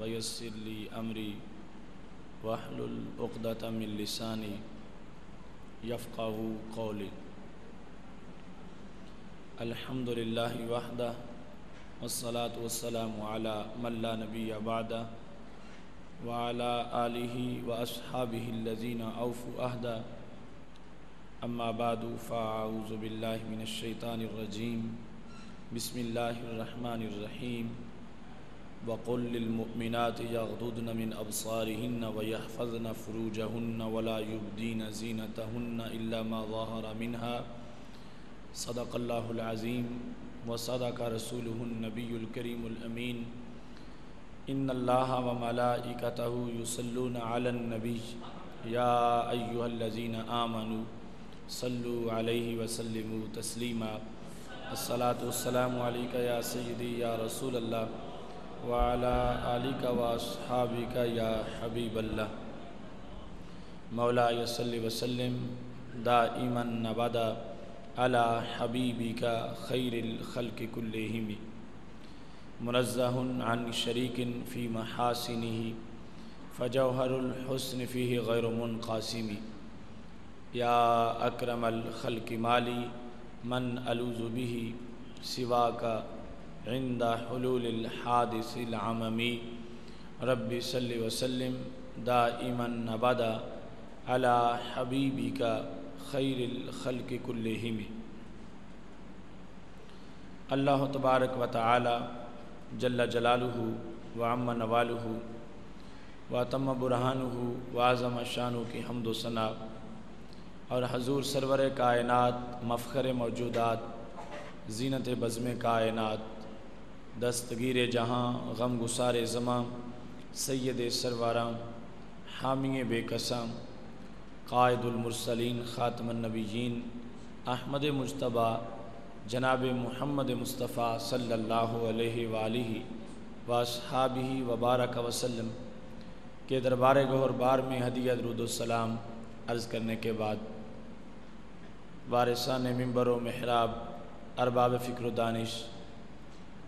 ويسر لي أمري واحلل عقدة من لساني يفقهوا قولي. الحمد لله وحده والصلاة والسلام على من لا نبي بعده وعلى آله وأصحابه الذين أوفوا عهدا. أما بعد فأعوذ بالله من الشيطان الرجيم. بسم الله الرحمن الرحيم. وقل للمؤمنات يغضضن من أبصارهن ويحفظن فروجهن ولا يبدين زينتهن إلا ما ظهر منها. صدق الله العظيم وصدق رسوله النبي الكريم الأمين. إن الله وملائكته يصلون على النبي يا أيها الذين آمنوا صلوا عليه وسلموا تسليما. الصلاة والسلام عليك يا سيدي يا رسول الله وعلى آلك وأصحابك يا حبيب الله. مولاي صل وسلم دائما أبدا على حبيبك خير الخلق كلهم منزه عن شريك في محاسنه فجوهر الحسن فيه غير منقاسم. يا أكرم الخلق مالي من ألوذ به سواك عند حلول الحادث العممي. رب صل وسلم دائما أبدا على حبيبك خیر الخلق کلہم. اللہ تبارک و تعالی جل جلالہ وعم نوالہ واتم برہانہ وعظم شانہ کی حمد و ثنا اور حضور سرور کائنات مفخر موجودات زینت بزم کائنات دستگیر جہاں غم گسار زماں سید سرواراں حامی بے قسم قائد المرسلین خاتم النبیین احمد مجتبیٰ جناب محمد مصطفیٰ صلی اللہ علیہ وآلہ واصحابہ وبارک وسلم کے دربار گہر بار میں ہدیہ درود السلام عرض کرنے کے بعد وارثان منبر و محراب ارباب فکر و دانش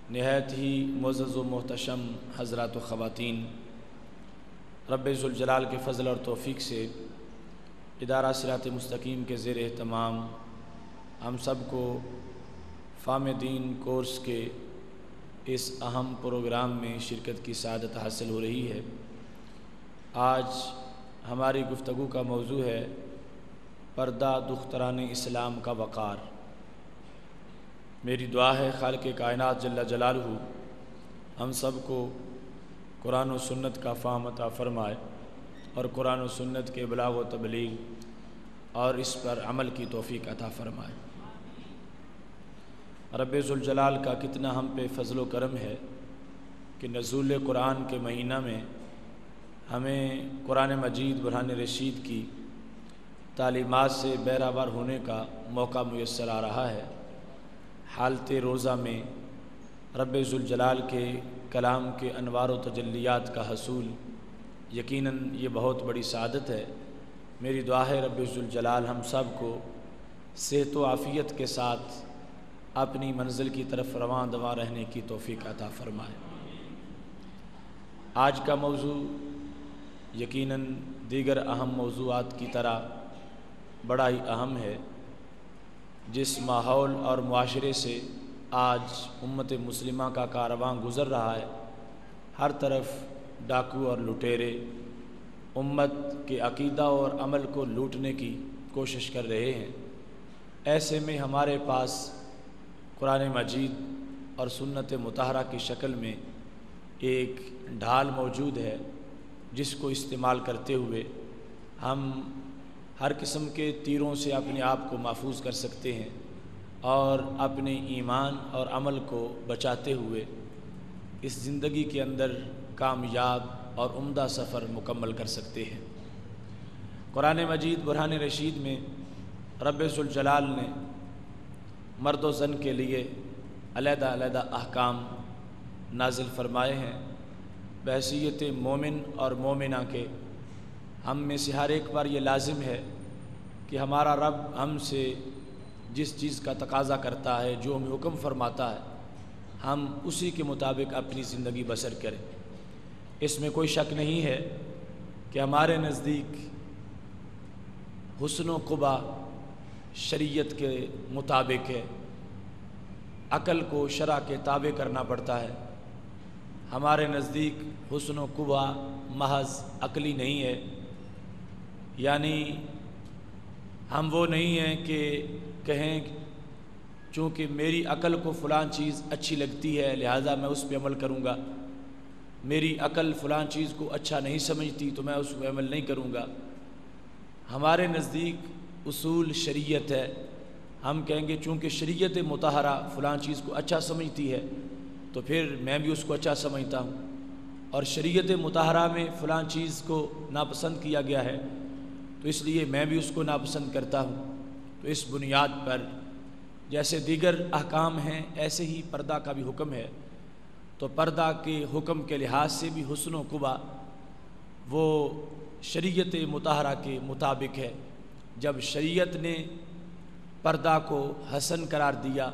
نہایت ہی معزز و محتشم حضرات و خواتین، رب ذوالجلال کے فضل اور توفیق سے ادارہ صراط مستقیم کے زیر اہتمام ہم سب کو فہم دین کورس کے اس اہم پروگرام میں شرکت کی سعادت حاصل ہو رہی ہے۔ آج ہماری گفتگو کا موضوع ہے پردہ دختران اسلام کا وقار۔ میری دعا ہے خالق کائنات جل جلالہ ہم سب کو قرآن و سنت کا فہم عطا فرمائے اور قرآن و سنت کے ابلاغ و تبلیغ اور اس پر عمل کی توفیق عطا فرمائے۔ رب ذوالجلال کا کتنا ہم پہ فضل و کرم ہے کہ نزول قرآن کے مہینہ میں ہمیں قرآن مجید برہان رشید کی تعلیمات سے بہرہور ہونے کا موقع میسر آ رہا ہے۔ حالت روزہ میں رب ذوالجلال کے کلام کے انوار و تجلیات کا حصول یقیناً یہ بہت بڑی سعادت ہے۔ میری دعا ہے رب ذوالجلال ہم سب کو صحت و عافیت کے ساتھ اپنی منزل کی طرف رواں دواں رہنے کی توفیق عطا فرمائے۔ آج کا موضوع یقیناً دیگر اہم موضوعات کی طرح بڑا ہی اہم ہے۔ جس ماحول اور معاشرے سے آج امت مسلمہ کا کارواں گزر رہا ہے، ہر طرف ڈاکو اور لٹیرے امت کے عقیدہ اور عمل کو لوٹنے کی کوشش کر رہے ہیں۔ ایسے میں ہمارے پاس قرآن مجید اور سنت مطہرہ کی شکل میں ایک ڈھال موجود ہے جس کو استعمال کرتے ہوئے ہم ہر قسم کے تیروں سے اپنے آپ کو محفوظ کر سکتے ہیں اور اپنے ایمان اور عمل کو بچاتے ہوئے اس زندگی کے اندر کامیاب اور عمدہ سفر مکمل کر سکتے ہیں۔ قرآن مجید برہان رشید میں رب ذوالجلال نے مرد و زن کے لیے علیحدہ علیحدہ احکام نازل فرمائے ہیں بحیثیت مومن اور مومنہ کے۔ ہم میں سے ہر ایک بار یہ لازم ہے کہ ہمارا رب ہم سے جس چیز کا تقاضا کرتا ہے، جو ہمیں حکم فرماتا ہے، ہم اسی کے مطابق اپنی زندگی بسر کریں۔ اس میں کوئی شک نہیں ہے کہ ہمارے نزدیک حسن و قبا شریعت کے مطابق ہے، عقل کو شرع کے تابع کرنا پڑتا ہے۔ ہمارے نزدیک حسن و قبا محض عقلی نہیں ہے، یعنی ہم وہ نہیں ہیں کہ کہیں چونکہ میری عقل کو فلاں چیز اچھی لگتی ہے لہٰذا میں اس پہ عمل کروں گا، میری عقل فلاں چیز کو اچھا نہیں سمجھتی تو میں اس پہ عمل نہیں کروں گا۔ ہمارے نزدیک اصول شریعت ہے، ہم کہیں گے چونکہ شریعت مطہرہ فلاں چیز کو اچھا سمجھتی ہے تو پھر میں بھی اس کو اچھا سمجھتا ہوں، اور شریعت مطہرہ میں فلاں چیز کو ناپسند کیا گیا ہے تو اس لیے میں بھی اس کو ناپسند کرتا ہوں۔ تو اس بنیاد پر جیسے دیگر احکام ہیں ایسے ہی پردہ کا بھی حکم ہے، تو پردہ کے حکم کے لحاظ سے بھی حسن و قبا وہ شریعت مطہرہ کے مطابق ہے۔ جب شریعت نے پردہ کو حسن قرار دیا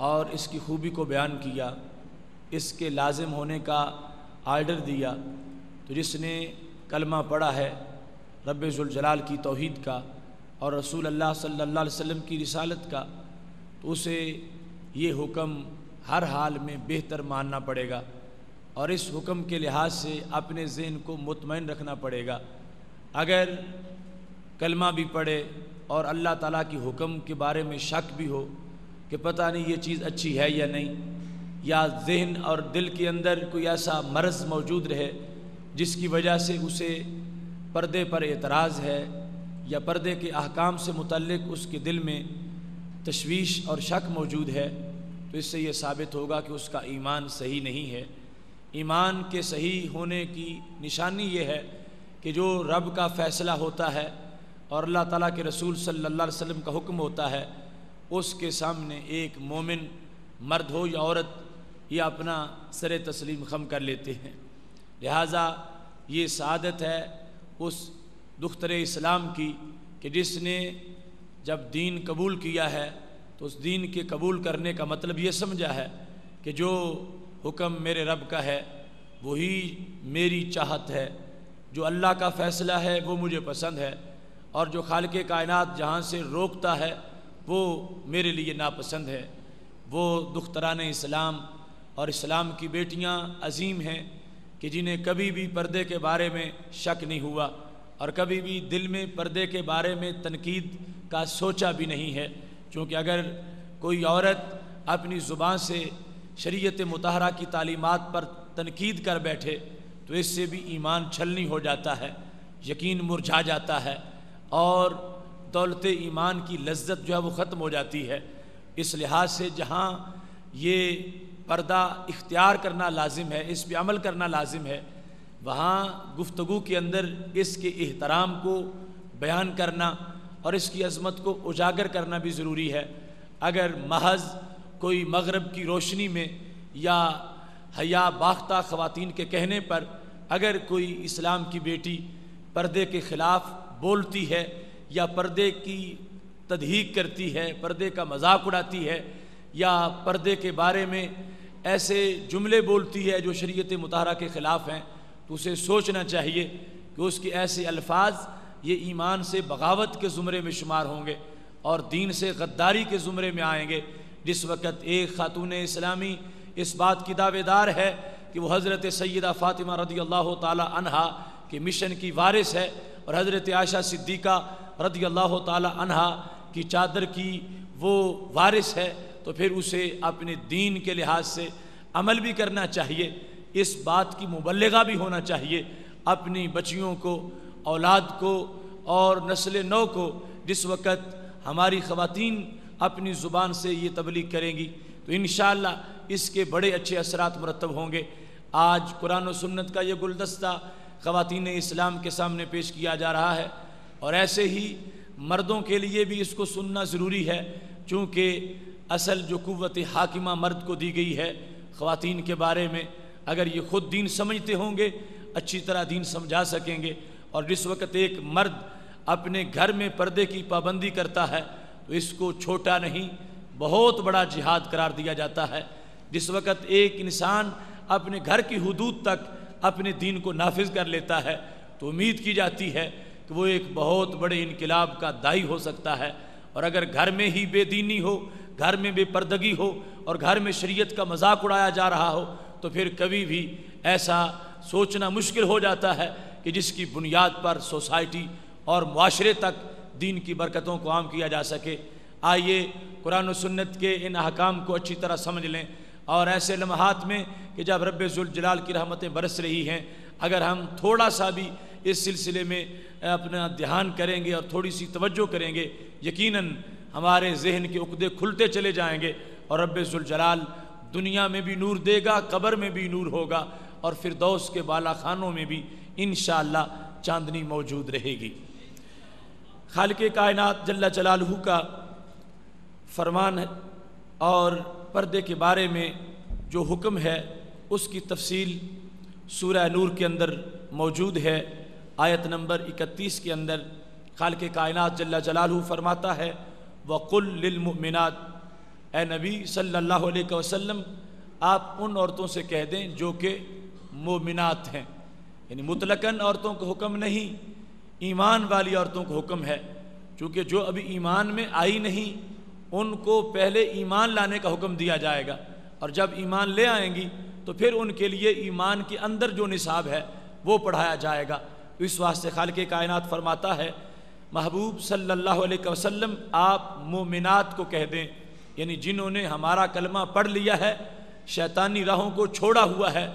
اور اس کی خوبی کو بیان کیا، اس کے لازم ہونے کا آرڈر دیا، تو جس نے کلمہ پڑھا ہے رب ذوالجلال کی توحید کا اور رسول اللہ صلی اللہ علیہ وسلم کی رسالت کا، تو اسے یہ حکم ہر حال میں بہتر ماننا پڑے گا، اور اس حکم کے لحاظ سے اپنے ذہن کو مطمئن رکھنا پڑے گا۔ اگر کلمہ بھی پڑھے اور اللہ تعالیٰ کی حکم کے بارے میں شک بھی ہو کہ پتہ نہیں یہ چیز اچھی ہے یا نہیں، یا ذہن اور دل کے اندر کوئی ایسا مرض موجود رہے جس کی وجہ سے اسے پردے پر اعتراض ہے یا پردے کے احکام سے متعلق اس کے دل میں تشویش اور شک موجود ہے، تو اس سے یہ ثابت ہوگا کہ اس کا ایمان صحیح نہیں ہے۔ ایمان کے صحیح ہونے کی نشانی یہ ہے کہ جو رب کا فیصلہ ہوتا ہے اور اللہ تعالیٰ کے رسول صلی اللہ علیہ وسلم کا حکم ہوتا ہے، اس کے سامنے ایک مومن مرد ہو یا عورت یہ اپنا سر تسلیم خم کر لیتے ہیں۔ لہٰذا یہ سعادت ہے اس دختر اسلام کی کہ جس نے جب دین قبول کیا ہے تو اس دین کے قبول کرنے کا مطلب یہ سمجھا ہے کہ جو حکم میرے رب کا ہے وہی میری چاہت ہے، جو اللہ کا فیصلہ ہے وہ مجھے پسند ہے، اور جو خالق کائنات جہاں سے روکتا ہے وہ میرے لیے ناپسند ہے۔ وہ دختران اسلام اور اسلام کی بیٹیاں عظیم ہیں کہ جنہیں کبھی بھی پردے کے بارے میں شک نہیں ہوا اور کبھی بھی دل میں پردے کے بارے میں تنقید کا سوچا بھی نہیں ہے، چونکہ اگر کوئی عورت اپنی زبان سے شریعت مطہرہ کی تعلیمات پر تنقید کر بیٹھے تو اس سے بھی ایمان چھلنی ہو جاتا ہے، یقین مرجھا جاتا ہے، اور دولت ایمان کی لذت جو ہے وہ ختم ہو جاتی ہے۔ اس لحاظ سے جہاں یہ پردہ اختیار کرنا لازم ہے، اس پہ عمل کرنا لازم ہے، وہاں گفتگو کے اندر اس کے احترام کو بیان کرنا اور اس کی عظمت کو اجاگر کرنا بھی ضروری ہے۔ اگر محض کوئی مغرب کی روشنی میں یا حیا باختہ خواتین کے کہنے پر اگر کوئی اسلام کی بیٹی پردے کے خلاف بولتی ہے یا پردے کی تضحیک کرتی ہے، پردے کا مذاق اڑاتی ہے، یا پردے کے بارے میں ایسے جملے بولتی ہے جو شریعت مطہرہ کے خلاف ہیں، تو اسے سوچنا چاہیے کہ اس کے ایسے الفاظ یہ ایمان سے بغاوت کے زمرے میں شمار ہوں گے اور دین سے غداری کے زمرے میں آئیں گے۔ جس وقت ایک خاتون اسلامی اس بات کی دعوے دار ہے کہ وہ حضرت سیدہ فاطمہ رضی اللہ تعالی عنہا کے مشن کی وارث ہے اور حضرت عائشہ صدیقہ رضی اللہ تعالی عنہا کی چادر کی وہ وارث ہے، تو پھر اسے اپنے دین کے لحاظ سے عمل بھی کرنا چاہیے، اس بات کی مبلغہ بھی ہونا چاہیے اپنی بچیوں کو، اولاد کو اور نسل نو کو۔ جس وقت ہماری خواتین اپنی زبان سے یہ تبلیغ کریں گی تو انشاءاللہ اس کے بڑے اچھے اثرات مرتب ہوں گے۔ آج قرآن و سنت کا یہ گلدستہ خواتین اسلام کے سامنے پیش کیا جا رہا ہے، اور ایسے ہی مردوں کے لیے بھی اس کو سننا ضروری ہے، چونکہ اصل جو قوت حاکمہ مرد کو دی گئی ہے خواتین کے بارے میں، اگر یہ خود دین سمجھتے ہوں گے اچھی طرح دین سمجھا سکیں گے۔ اور جس وقت ایک مرد اپنے گھر میں پردے کی پابندی کرتا ہے تو اس کو چھوٹا نہیں بہت بڑا جہاد قرار دیا جاتا ہے۔ جس وقت ایک انسان اپنے گھر کی حدود تک اپنے دین کو نافذ کر لیتا ہے تو امید کی جاتی ہے کہ وہ ایک بہت بڑے انقلاب کا داعی ہو سکتا ہے۔ اور اگر گھر میں ہی بے دینی ہو، گھر میں بے پردگی ہو اور گھر میں شریعت کا مذاق اڑایا جا رہا ہو تو پھر کبھی بھی ایسا سوچنا مشکل ہو جاتا ہے کہ جس کی بنیاد پر سوسائٹی اور معاشرے تک دین کی برکتوں کو عام کیا جا سکے۔ آئیے قرآن و سنت کے ان احکام کو اچھی طرح سمجھ لیں، اور ایسے لمحات میں کہ جب رب ذوالجلال کی رحمتیں برس رہی ہیں، اگر ہم تھوڑا سا بھی اس سلسلے میں اپنا دھیان کریں گے اور تھوڑی سی توجہ کریں گے، یقیناً ہمارے ذہن کے عقدے کھلتے چلے جائیں گے، اور رب ذوالجلال دنیا میں بھی نور دے گا، قبر میں بھی نور ہوگا، اور فردوس کے بالا خانوں میں بھی انشاءاللہ چاندنی موجود رہے گی۔ خالق کائنات جل جلالہ کا فرمان ہے اور پردے کے بارے میں جو حکم ہے اس کی تفصیل سورہ نور کے اندر موجود ہے۔ آیت نمبر 31 کے اندر خالق کائنات جل جلالہ فرماتا ہے وَقُلْ لِلْمُؤْمِنَاتِ، اے نبی صلی اللہ علیہ وسلم آپ ان عورتوں سے کہہ دیں جو کہ مومنات ہیں، یعنی مطلقاً عورتوں کو حکم نہیں، ایمان والی عورتوں کو حکم ہے، چونکہ جو ابھی ایمان میں آئی نہیں ان کو پہلے ایمان لانے کا حکم دیا جائے گا، اور جب ایمان لے آئیں گی تو پھر ان کے لیے ایمان کے اندر جو نصاب ہے وہ پڑھایا جائے گا۔ اس واسطے خالق کائنات فرماتا ہے محبوب صلی اللہ علیہ وسلم آپ مومنات کو کہہ دیں، یعنی جنہوں نے ہمارا کلمہ پڑھ لیا ہے، شیطانی راہوں کو چھوڑا ہوا ہے،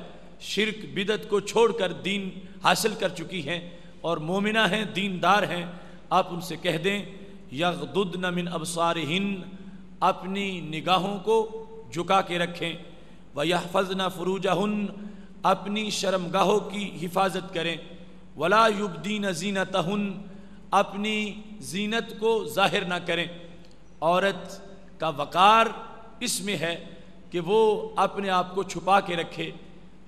شرک بدعت کو چھوڑ کر دین حاصل کر چکی ہیں اور مومنہ ہیں، دیندار ہیں، آپ ان سے کہہ دیں یغضضن من ابصارہن، اپنی نگاہوں کو جھکا کے رکھیں، ویحفظن فروجہن، اپنی شرمگاہوں کی حفاظت کریں، ولا یبدین زینتہن، اپنی زینت کو ظاہر نہ کریں۔ عورت کا وقار اس میں ہے کہ وہ اپنے آپ کو چھپا کے رکھے،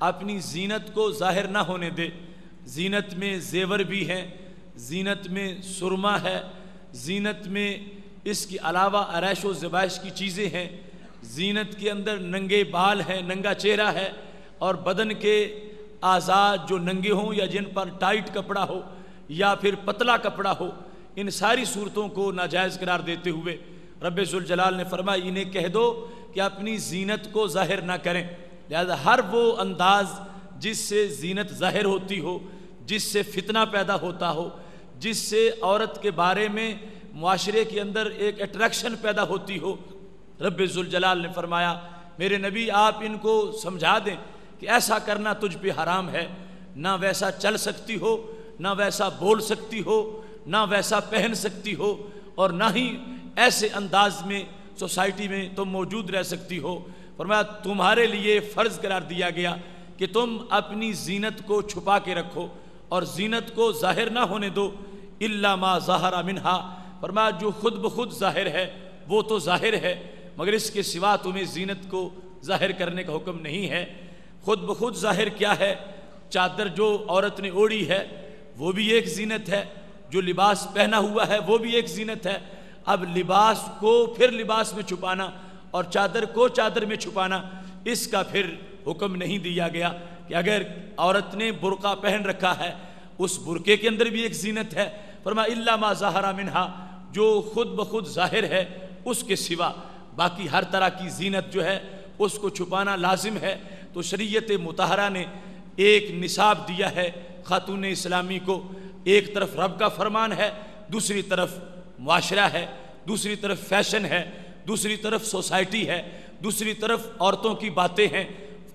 اپنی زینت کو ظاہر نہ ہونے دے۔ زینت میں زیور بھی ہیں، زینت میں سرما ہے، زینت میں اس کے علاوہ عریش و زبائش کی چیزیں ہیں، زینت کے اندر ننگے بال ہیں، ننگا چہرہ ہے، اور بدن کے اعضاء جو ننگے ہوں یا جن پر ٹائٹ کپڑا ہو یا پھر پتلا کپڑا ہو، ان ساری صورتوں کو ناجائز قرار دیتے ہوئے رب ذوالجلال نے فرمایا انہیں کہہ دو کہ اپنی زینت کو ظاہر نہ کریں۔ لہذا ہر وہ انداز جس سے زینت ظاہر ہوتی ہو، جس سے فتنہ پیدا ہوتا ہو، جس سے عورت کے بارے میں معاشرے کے اندر ایک اٹریکشن پیدا ہوتی ہو، رب ذوالجلال نے فرمایا میرے نبی آپ ان کو سمجھا دیں کہ ایسا کرنا تجھ پہ حرام ہے، نہ ویسا چل سکتی ہو، نہ ویسا بول سکتی ہو، نہ ویسا پہن سکتی ہو، اور نہ ہی ایسے انداز میں سوسائٹی میں تم موجود رہ سکتی ہو۔ فرمایا تمہارے لیے فرض قرار دیا گیا کہ تم اپنی زینت کو چھپا کے رکھو اور زینت کو ظاہر نہ ہونے دو، الا ما ظہر منہا، فرمایا جو خود بخود ظاہر ہے وہ تو ظاہر ہے، مگر اس کے سوا تمہیں زینت کو ظاہر کرنے کا حکم نہیں ہے۔ خود بخود ظاہر کیا ہے؟ چادر جو عورت نے اوڑھی ہے وہ بھی ایک زینت ہے، جو لباس پہنا ہوا ہے وہ بھی ایک زینت ہے۔ اب لباس کو پھر لباس میں چھپانا اور چادر کو چادر میں چھپانا، اس کا پھر حکم نہیں دیا گیا کہ اگر عورت نے برقع پہن رکھا ہے اس برقعے کے اندر بھی ایک زینت ہے۔ فرمایا الا ما ظہر منہا، جو خود بخود ظاہر ہے اس کے سوا باقی ہر طرح کی زینت جو ہے اس کو چھپانا لازم ہے۔ تو شریعت مطہرہ نے ایک نصاب دیا ہے خاتون اسلامی کو، ایک طرف رب کا فرمان ہے، دوسری طرف معاشرہ ہے، دوسری طرف فیشن ہے، دوسری طرف سوسائٹی ہے، دوسری طرف عورتوں کی باتیں ہیں۔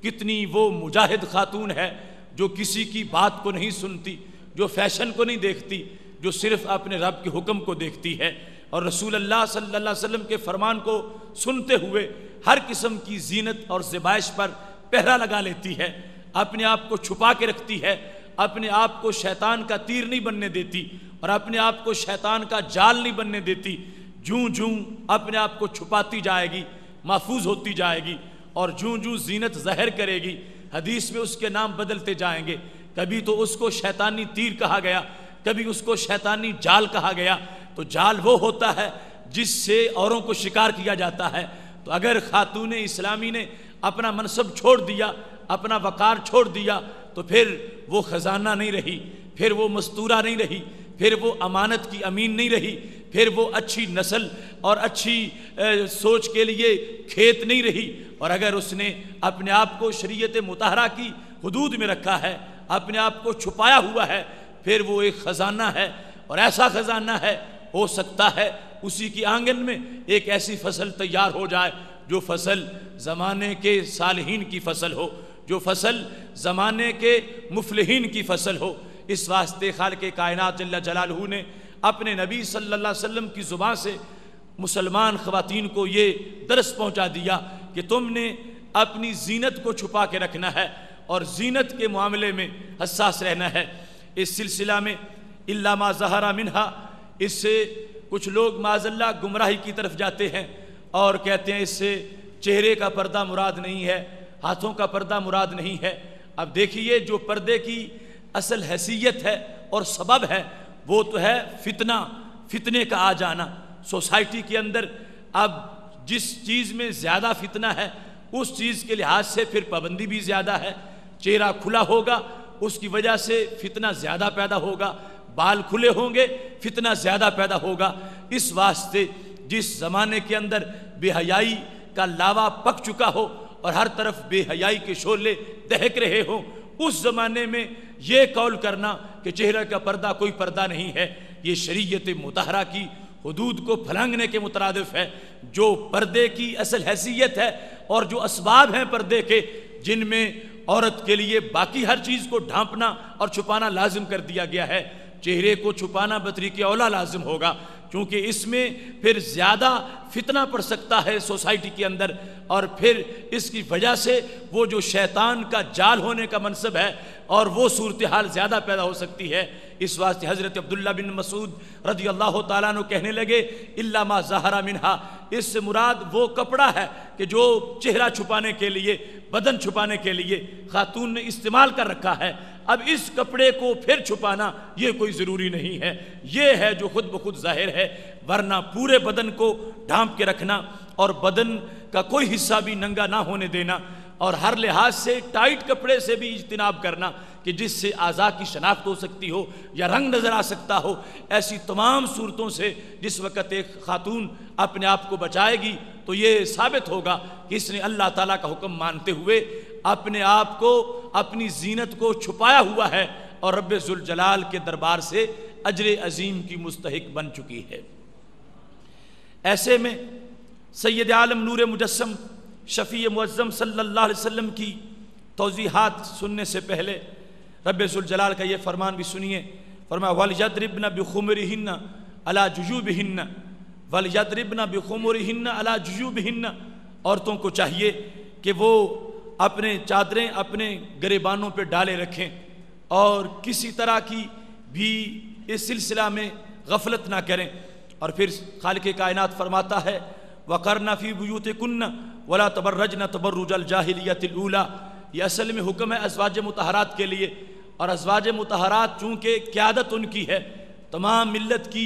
کتنی وہ مجاہد خاتون ہے جو کسی کی بات کو نہیں سنتی، جو فیشن کو نہیں دیکھتی، جو صرف اپنے رب کے حکم کو دیکھتی ہے اور رسول اللہ صلی اللہ علیہ وسلم کے فرمان کو سنتے ہوئے ہر قسم کی زینت اور زبائش پر پہرا لگا لیتی ہے، اپنے آپ کو چھپا کے رکھتی ہے، اپنے آپ کو شیطان کا تیر نہیں بننے دیتی اور اپنے آپ کو شیطان کا جال نہیں بننے دیتی۔ جوں جوں اپنے آپ کو چھپاتی جائے گی محفوظ ہوتی جائے گی، اور جوں جوں زینت ظاہر کرے گی حدیث میں اس کے نام بدلتے جائیں گے، کبھی تو اس کو شیطانی تیر کہا گیا، کبھی اس کو شیطانی جال کہا گیا۔ تو جال وہ ہوتا ہے جس سے اوروں کو شکار کیا جاتا ہے۔ تو اگر خاتون اسلامی نے اپنا منصب چھوڑ دیا، اپنا وقار چھوڑ دیا، تو پھر وہ خزانہ نہیں رہی، پھر وہ مستورہ نہیں رہی، پھر وہ امانت کی امین نہیں رہی، پھر وہ اچھی نسل اور اچھی سوچ کے لیے کھیت نہیں رہی۔ اور اگر اس نے اپنے آپ کو شریعت مطہرہ کی حدود میں رکھا ہے، اپنے آپ کو چھپایا ہوا ہے، پھر وہ ایک خزانہ ہے، اور ایسا خزانہ ہے، ہو سکتا ہے اسی کی آنگن میں ایک ایسی فصل تیار ہو جائے جو فصل زمانے کے صالحین کی فصل ہو، جو فصل زمانے کے مفلحین کی فصل ہو۔ اس واسطے خالق کائنات جل جلالہ نے اپنے نبی صلی اللہ علیہ وسلم کی زبان سے مسلمان خواتین کو یہ درس پہنچا دیا کہ تم نے اپنی زینت کو چھپا کے رکھنا ہے اور زینت کے معاملے میں حساس رہنا ہے۔ اس سلسلہ میں الا ما ظہر منہا، اس سے کچھ لوگ معاذ اللہ گمراہی کی طرف جاتے ہیں اور کہتے ہیں اس سے چہرے کا پردہ مراد نہیں ہے، ہاتھوں کا پردہ مراد نہیں ہے۔ اب دیکھیے جو پردے کی اصل حیثیت ہے اور سبب ہے وہ تو ہے فتنے کا آ جانا سوسائٹی کے اندر۔ اب جس چیز میں زیادہ فتنہ ہے اس چیز کے لحاظ سے پھر پابندی بھی زیادہ ہے۔ چہرہ کھلا ہوگا اس کی وجہ سے فتنہ زیادہ پیدا ہوگا، بال کھلے ہوں گے فتنہ زیادہ پیدا ہوگا۔ اس واسطے جس زمانے کے اندر بے حیائی کا لاوا پک چکا ہو اور ہر طرف بے حیائی کے شعلے دہک رہے ہوں، اس زمانے میں یہ قول کرنا کہ چہرہ کا پردہ کوئی پردہ نہیں ہے، یہ شریعت مطہرہ کی حدود کو پھلانگنے کے مترادف ہے۔ جو پردے کی اصل حیثیت ہے اور جو اسباب ہیں پردے کے، جن میں عورت کے لیے باقی ہر چیز کو ڈھانپنا اور چھپانا لازم کر دیا گیا ہے، چہرے کو چھپانا بطریق اولا لازم ہوگا، کیونکہ اس میں پھر زیادہ فتنہ پڑ سکتا ہے سوسائٹی کے اندر، اور پھر اس کی وجہ سے وہ جو شیطان کا جال ہونے کا منصب ہے اور وہ صورتحال زیادہ پیدا ہو سکتی ہے۔ اس واسطے حضرت عبداللہ بن مسعود رضی اللہ تعالیٰ عنہ کہنے لگے الا ما ظہر منہا، اس سے مراد وہ کپڑا ہے کہ جو چہرہ چھپانے کے لیے، بدن چھپانے کے لیے خاتون نے استعمال کر رکھا ہے۔ اب اس کپڑے کو پھر چھپانا یہ کوئی ضروری نہیں ہے، یہ ہے جو خود بخود ظاہر ہے، ورنہ پورے بدن کو ڈھانپ کے رکھنا اور بدن کا کوئی حصہ بھی ننگا نہ ہونے دینا، اور ہر لحاظ سے ٹائٹ کپڑے سے بھی اجتناب کرنا کہ جس سے اعضاء کی شناخت ہو سکتی ہو یا رنگ نظر آ سکتا ہو، ایسی تمام صورتوں سے جس وقت ایک خاتون اپنے آپ کو بچائے گی تو یہ ثابت ہوگا کہ اس نے اللہ تعالیٰ کا حکم مانتے ہوئے اپنے آپ کو، اپنی زینت کو چھپایا ہوا ہے اور رب ذوالجلال کے دربار سے اجر عظیم کی مستحق بن چکی ہے۔ ایسے میں سید عالم نور مجسم شفیع معظم صلی اللہ علیہ وسلم کی توضیحات سننے سے پہلے رب ذوالجلال کا یہ فرمان بھی سنیے۔ فرمایا وَلْيَضْرِبْنَ بِخُمُرِهِنَّ عَلَى جُيُوبِهِنَّ وَلْيَضْرِبْنَ بِخُمُرِهِنَّ عَلَى جُيُوبِهِنَّ، عورتوں کو چاہیے کہ وہ اپنے چادریں اپنے گریبانوں پہ ڈالے رکھیں اور کسی طرح کی بھی اس سلسلہ میں غفلت نہ کریں۔ اور پھر خالق کائنات فرماتا ہے وَقَرْنَ فِي بُيُوتِكُنَّ وَلَا تَبَرَّجْنَ تَبَرُّجَ الْجَاهِلِيَّةِ الْأُولَى، یہ اصل میں حکم ہے ازواج مطہرات کے لیے، اور ازواج مطہرات چونکہ قیادت ان کی ہے، تمام ملت کی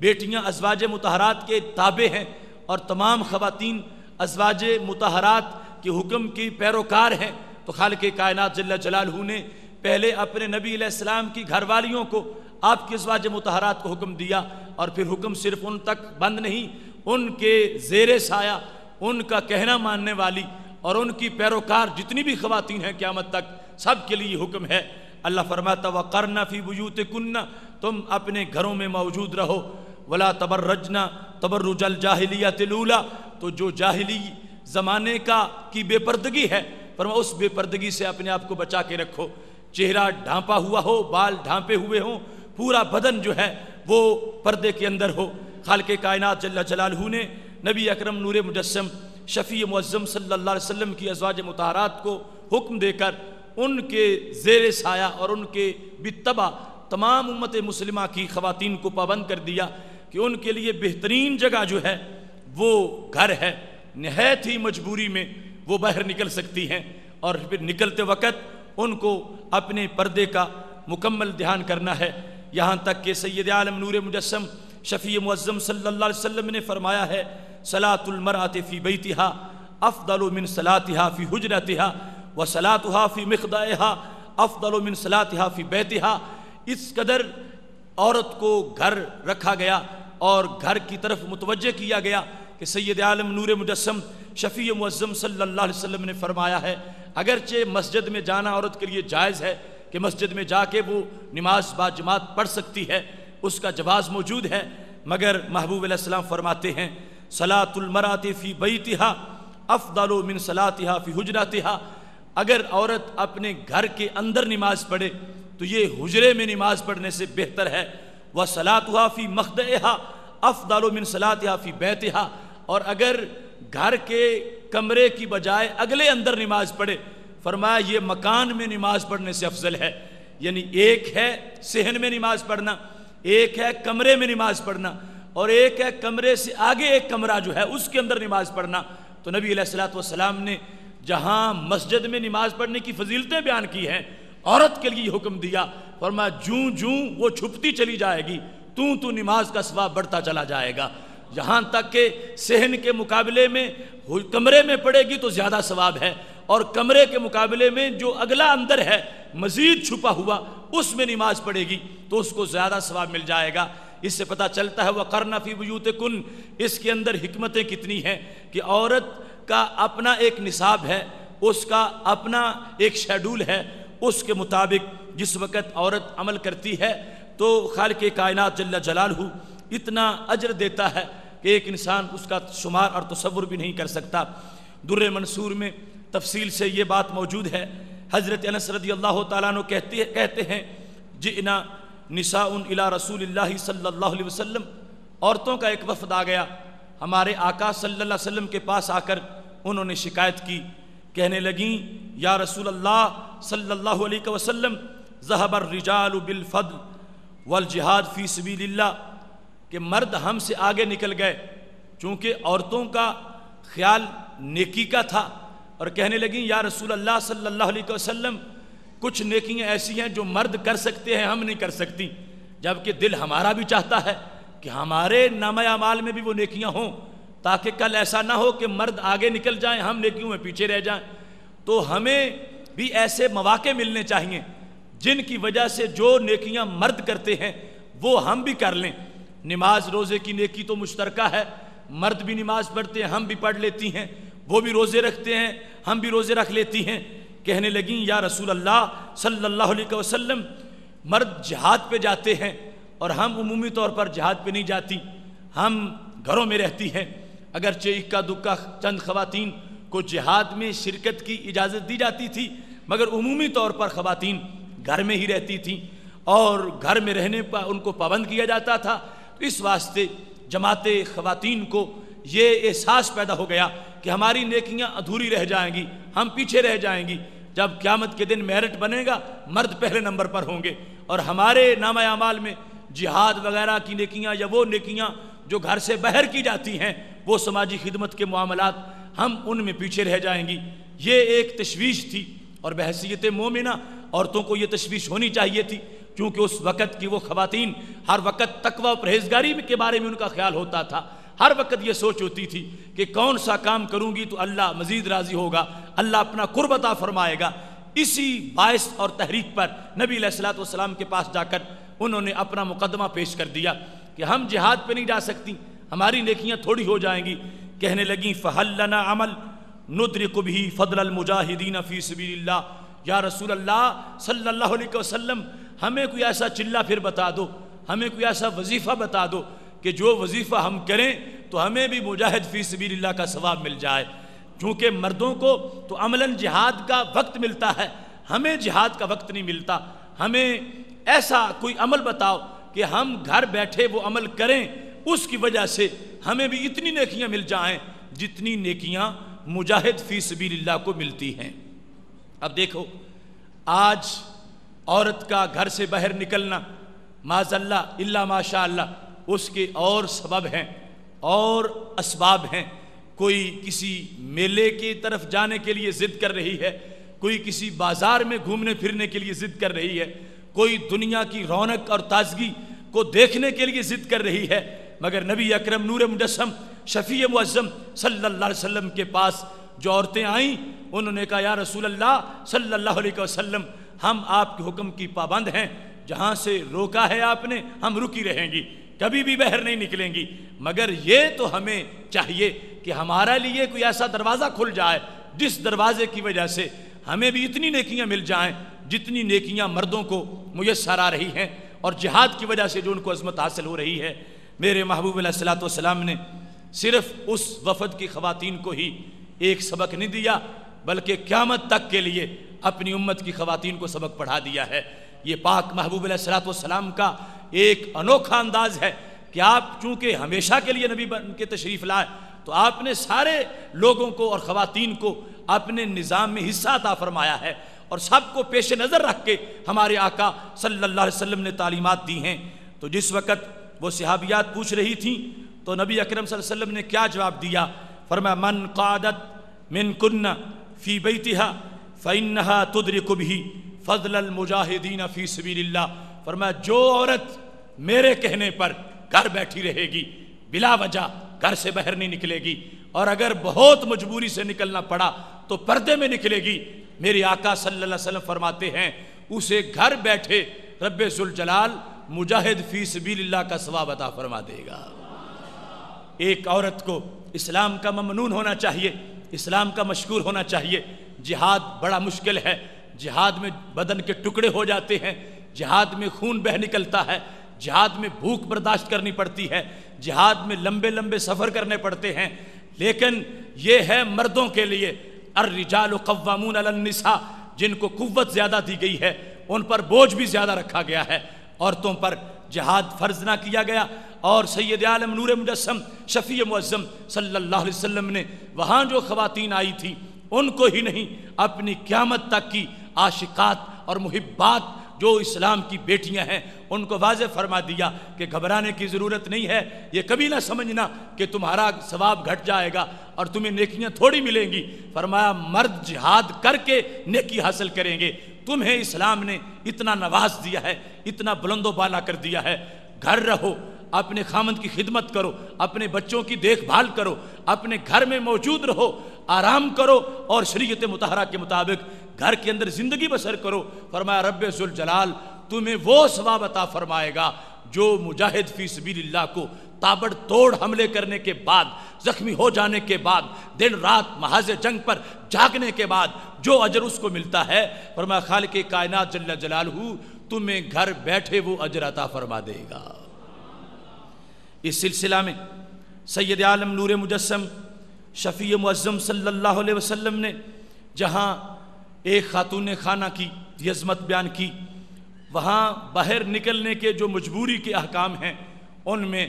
بیٹیاں ازواج مطہرات کے تابع ہیں اور تمام خواتین ازواج مطہرات کے حکم کی پیروکار ہیں، تو خالق کائنات جل جلالہ نے پہلے اپنے نبی علیہ السلام کی گھر والیوں کو آپ کی ازواج مطہرات کو حکم دیا، اور پھر حکم صرف ان تک بند نہیں، ان کے زیر سایہ ان کا کہنا ماننے والی اور ان کی پیروکار جتنی بھی خواتین ہیں قیامت تک سب کے لیے حکم ہے۔ اللہ فرماتا وَقَرْنَ فِي بُيُوتِكُنَّ، تم اپنے گھروں میں موجود رہو، وَلَا تَبَرَّجْنَ تَبَرُّجَ الْجَاهِلِيَّةِ الْأُولَى، تو جو جاہلی زمانے کی بے پردگی ہے، فرمایا اس بے پردگی سے اپنے آپ کو بچا کے رکھو، چہرہ ڈھانپا ہوا ہو، بال ڈھانپے ہوئے ہوں، پورا بدن جو ہے وہ پردے کے اندر ہو۔ خالق کائنات جل جلالہ نے نبی اکرم نور مجسم شفیع معظم صلی اللہ علیہ وسلم کی ازواج مطہرات کو حکم دے کر ان کے زیر سایہ اور ان کے بتبع تمام امت مسلمہ کی خواتین کو پابند کر دیا کہ ان کے لیے بہترین جگہ جو ہے وہ گھر ہے، نہایت ہی مجبوری میں وہ باہر نکل سکتی ہیں، اور پھر نکلتے وقت ان کو اپنے پردے کا مکمل دھیان کرنا ہے۔ یہاں تک کہ سید عالم نور مجسم شفیع معظم صلی اللہ علیہ وسلم نے فرمایا ہے صلاۃ المرأۃ فی بیتہا افضل من صلاتها فی حجرتها وصلاتها فی مخدعها افضل من صلاتها فی بیتها، اس قدر عورت کو گھر رکھا گیا اور گھر کی طرف متوجہ کیا گیا کہ سید عالم نور مجسم شفیع معظم صلی اللہ علیہ وسلم نے فرمایا ہے اگرچہ مسجد میں جانا عورت کے لیے جائز ہے کہ مسجد میں جا کے وہ نماز با جماعت پڑھ سکتی ہے، اس کا جواز موجود ہے، مگر محبوب علیہ السلام فرماتے ہیں صلاۃ المرأۃ فی بیتہا افضل من صلاتها فی حجرتہا، اگر عورت اپنے گھر کے اندر نماز پڑھے تو یہ حجرے میں نماز پڑھنے سے بہتر ہے، وصلاتها فی مخدعہا افضل من صلاتها فی بیتہا، اور اگر گھر کے کمرے کی بجائے اگلے اندر نماز پڑھے فرمایا یہ مکان میں نماز پڑھنے سے افضل ہے، یعنی ایک ہے صحن میں نماز پڑھنا، ایک ہے کمرے میں نماز پڑھنا، اور ایک ہے کمرے سے آگے ایک کمرہ جو ہے اس کے اندر نماز پڑھنا۔ تو نبی علیہ الصلوۃ والسلام نے جہاں مسجد میں نماز پڑھنے کی فضیلتیں بیان کی ہیں عورت کے لیے حکم دیا، فرمایا جوں جوں وہ چھپتی چلی جائے گی تو نماز کا ثواب بڑھتا چلا جائے گا، یہاں تک کہ صحن کے مقابلے میں کمرے میں پڑے گی تو زیادہ ثواب ہے، اور کمرے کے مقابلے میں جو اگلا اندر ہے مزید چھپا ہوا اس میں نماز پڑھے گی تو اس کو زیادہ ثواب مل جائے گا۔ اس سے پتہ چلتا ہے وَقَرْنَ فِي بُيُوتِكُنَّ، اس کے اندر حکمتیں کتنی ہیں کہ عورت کا اپنا ایک نصاب ہے، اس کا اپنا ایک شیڈول ہے، اس کے مطابق جس وقت عورت عمل کرتی ہے تو خالق کائنات جل جلالہ اتنا اجر دیتا ہے کہ ایک انسان اس کا شمار اور تصور بھی نہیں کر سکتا۔ در منصور میں تفصیل سے یہ بات موجود ہے، حضرت انس رضی اللہ تعالیٰ عنہ کہتے ہیں جئنا نساء الی رسول اللہ صلی اللہ علیہ وسلم، عورتوں کا ایک وفد آ گیا ہمارے آقا صلی اللہ علیہ وسلم کے پاس آ کر انہوں نے شکایت کی، کہنے لگیں یا رسول اللہ صلی اللہ علیہ وسلم ذہب الرجال بالفضل والجہاد فی سبیل اللہ، کہ مرد ہم سے آگے نکل گئے، چونکہ عورتوں کا خیال نیکی کا تھا، اور کہنے لگیں یا رسول اللہ صلی اللہ علیہ وسلم کچھ نیکیاں ایسی ہیں جو مرد کر سکتے ہیں ہم نہیں کر سکتی، جبکہ دل ہمارا بھی چاہتا ہے کہ ہمارے نامہ اعمال میں بھی وہ نیکیاں ہوں تاکہ کل ایسا نہ ہو کہ مرد آگے نکل جائیں ہم نیکیوں میں پیچھے رہ جائیں۔ تو ہمیں بھی ایسے مواقع ملنے چاہیے جن کی وجہ سے جو نیکیاں مرد کرتے ہیں وہ ہم بھی کر لیں۔ نماز روزے کی نیکی تو مشترکہ ہے، مرد بھی نماز پڑھتے ہیں ہم بھی پڑھ لیتی ہیں، وہ بھی روزے رکھتے ہیں ہم بھی روزے رکھ لیتی ہیں۔ کہنے لگیں یا رسول اللہ صلی اللہ علیہ وسلم مرد جہاد پہ جاتے ہیں اور ہم عمومی طور پر جہاد پہ نہیں جاتی، ہم گھروں میں رہتی ہیں، اگرچہ اکا دکا چند خواتین کو جہاد میں شرکت کی اجازت دی جاتی تھی مگر عمومی طور پر خواتین گھر میں ہی رہتی تھیں اور گھر میں رہنے پر ان کو پابند کیا جاتا تھا۔ اس واسطے جماعت خواتین کو یہ احساس پیدا ہو گیا کہ ہماری نیکیاں ادھوری رہ جائیں گی، ہم پیچھے رہ جائیں گی، جب قیامت کے دن میرٹ بنے گا مرد پہلے نمبر پر ہوں گے، اور ہمارے نامہ اعمال میں جہاد وغیرہ کی نیکیاں یا وہ نیکیاں جو گھر سے باہر کی جاتی ہیں وہ سماجی خدمت کے معاملات ہم ان میں پیچھے رہ جائیں گی۔ یہ ایک تشویش تھی، اور بحیثیت مومنہ عورتوں کو یہ تشویش ہونی چاہیے تھی، کیونکہ اس وقت کی وہ خواتین ہر وقت تقوی و پرہیزگاری کے بارے میں ان کا خیال ہوتا تھا، ہر وقت یہ سوچ ہوتی تھی کہ کون سا کام کروں گی تو اللہ مزید راضی ہوگا، اللہ اپنا قرب عطا فرمائے گا۔ اسی باعث اور تحریک پر نبی علیہ الصلوۃ والسلام کے پاس جا کر انہوں نے اپنا مقدمہ پیش کر دیا کہ ہم جہاد پہ نہیں جا سکتی، ہماری نیکیاں تھوڑی ہو جائیں گی۔ کہنے لگیں فَهَلْ لَنَا عَمَلٌ نُدْرِكُ بِهِ فَضْلَ الْمُجَاهِدِينَ فِي سَبِيلِ اللَّهِ، یا رسول اللہ صلی اللہ علیہ وسلم ہمیں کوئی ایسا چلہ پھر بتا دو، ہمیں کوئی ایسا وظیفہ بتا دو کہ جو وظیفہ ہم کریں تو ہمیں بھی مجاہد فی سبیل اللہ کا ثواب مل جائے۔ چونکہ مردوں کو تو عملاً جہاد کا وقت ملتا ہے، ہمیں جہاد کا وقت نہیں ملتا، ہمیں ایسا کوئی عمل بتاؤ کہ ہم گھر بیٹھے وہ عمل کریں، اس کی وجہ سے ہمیں بھی اتنی نیکیاں مل جائیں جتنی نیکیاں مجاہد فی سبیل اللہ کو ملتی ہیں۔ اب دیکھو آج عورت کا گھر سے باہر نکلنا معاذ اللہ الا ماشاء اللہ اس کے اور سبب ہیں اور اسباب ہیں، کوئی کسی میلے کی طرف جانے کے لیے ضد کر رہی ہے، کوئی کسی بازار میں گھومنے پھرنے کے لیے ضد کر رہی ہے، کوئی دنیا کی رونق اور تازگی کو دیکھنے کے لیے ضد کر رہی ہے، مگر نبی اکرم نور مجسم شفیع معظم صلی اللہ علیہ وسلم کے پاس جو عورتیں آئیں انہوں نے کہا یا رسول اللہ صلی اللہ علیہ وسلم ہم آپ کے حکم کی پابند ہیں، جہاں سے روکا ہے آپ نے ہم رکی رہیں گی، کبھی بھی باہر نہیں نکلیں گی، مگر یہ تو ہمیں چاہیے کہ ہمارا لیے کوئی ایسا دروازہ کھل جائے جس دروازے کی وجہ سے ہمیں بھی اتنی نیکیاں مل جائیں جتنی نیکیاں مردوں کو میسر آ رہی ہیں، اور جہاد کی وجہ سے جو ان کو عظمت حاصل ہو رہی ہے۔ میرے محبوب علیہ الصلوۃ والسلام نے صرف اس وفد کی خواتین کو ہی ایک سبق نہیں دیا، بلکہ قیامت تک کے لیے اپنی امت کی خواتین کو سبق پڑھا دیا ہے۔ یہ پاک محبوب علیہ الصلوۃ والسلام کا ایک انوکھا انداز ہے کہ آپ چونکہ ہمیشہ کے لیے نبی بن کے تشریف لائے، تو آپ نے سارے لوگوں کو اور خواتین کو اپنے نظام میں حصہ عطا فرمایا ہے، اور سب کو پیش نظر رکھ کے ہمارے آقا صلی اللہ علیہ وسلم نے تعلیمات دی ہیں۔ تو جس وقت وہ صحابیات پوچھ رہی تھیں تو نبی اکرم صلی اللہ علیہ وسلم نے کیا جواب دیا؟ فرمایا من قعدت من کن فی بیتہا فإنہا تدرک بہ فضل المجاہدین فی سبیل اللہ۔ فرمایا جو عورت میرے کہنے پر گھر بیٹھی رہے گی، بلا وجہ گھر سے باہر نہیں نکلے گی، اور اگر بہت مجبوری سے نکلنا پڑا تو پردے میں نکلے گی، میرے آقا صلی اللہ علیہ وسلم فرماتے ہیں اسے گھر بیٹھے رب ذوالجلال مجاہد فی سبیل اللہ کا ثواب عطا فرما دے گا۔ ایک عورت کو اسلام کا ممنون ہونا چاہیے، اسلام کا مشکور ہونا چاہیے۔ جہاد بڑا مشکل ہے، جہاد میں بدن کے ٹکڑے ہو جاتے ہیں، جہاد میں خون بہہ نکلتا ہے، جہاد میں بھوک برداشت کرنی پڑتی ہے، جہاد میں لمبے لمبے سفر کرنے پڑتے ہیں، لیکن یہ ہے مردوں کے لیے۔ الرجال قوامون علی النساء، جن کو قوت زیادہ دی گئی ہے ان پر بوجھ بھی زیادہ رکھا گیا ہے، عورتوں پر جہاد فرض نہ کیا گیا۔ اور سید عالم نور مجسم شفیع معظم صلی اللہ علیہ وسلم نے وہاں جو خواتین آئی تھی ان کو ہی نہیں، اپنی قیامت تک کی عاشقات اور محبات جو اسلام کی بیٹیاں ہیں ان کو واضح فرما دیا کہ گھبرانے کی ضرورت نہیں ہے، یہ کبھی نہ سمجھنا کہ تمہارا ثواب گھٹ جائے گا اور تمہیں نیکیاں تھوڑی ملیں گی۔ فرمایا مرد جہاد کر کے نیکی حاصل کریں گے، تمہیں اسلام نے اتنا نواز دیا ہے، اتنا بلند و بالا کر دیا ہے، گھر رہو، اپنے خامند کی خدمت کرو، اپنے بچوں کی دیکھ بھال کرو، اپنے گھر میں موجود رہو، آرام کرو اور شریعت مطہرہ کے مطابق گھر کے اندر زندگی بسر کرو۔ فرمایا رب ذوالجلال تمہیں وہ ثواب عطا فرمائے گا جو مجاہد فی سبیل اللہ کو تابڑ توڑ حملے کرنے کے بعد، زخمی ہو جانے کے بعد، دن رات محاذ جنگ پر جاگنے کے بعد جو اجر اس کو ملتا ہے، فرمایا خالق کائنات جل جلالہ تمہیں گھر بیٹھے وہ اجر عطا فرما دے گا۔ اس سلسلہ میں سید عالم نور مجسم شفیع معظم صلی اللہ علیہ وسلم نے جہاں ایک خاتون خانہ کی عظمت بیان کی، وہاں باہر نکلنے کے جو مجبوری کے احکام ہیں ان میں